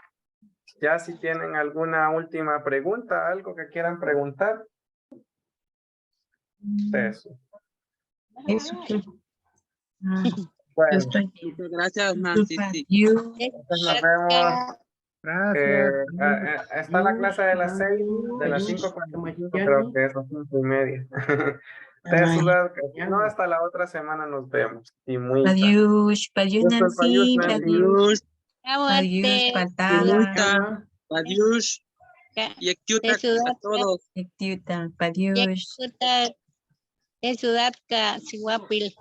ya si tienen alguna última pregunta, algo que quieran preguntar. Eso. Eso que. Bueno, Muchas gracias, Nancy. Sí. entonces nos vemos. Gracias. Está la clase de las 6, de las 5:45, creo que es las 5:30. No, hasta la otra semana nos vemos. Y muy Padiush, Nancy, Adiós. Padiush, Multa. Adiós. Y a todos. Padiush. Es Sudatka, Sihuapil.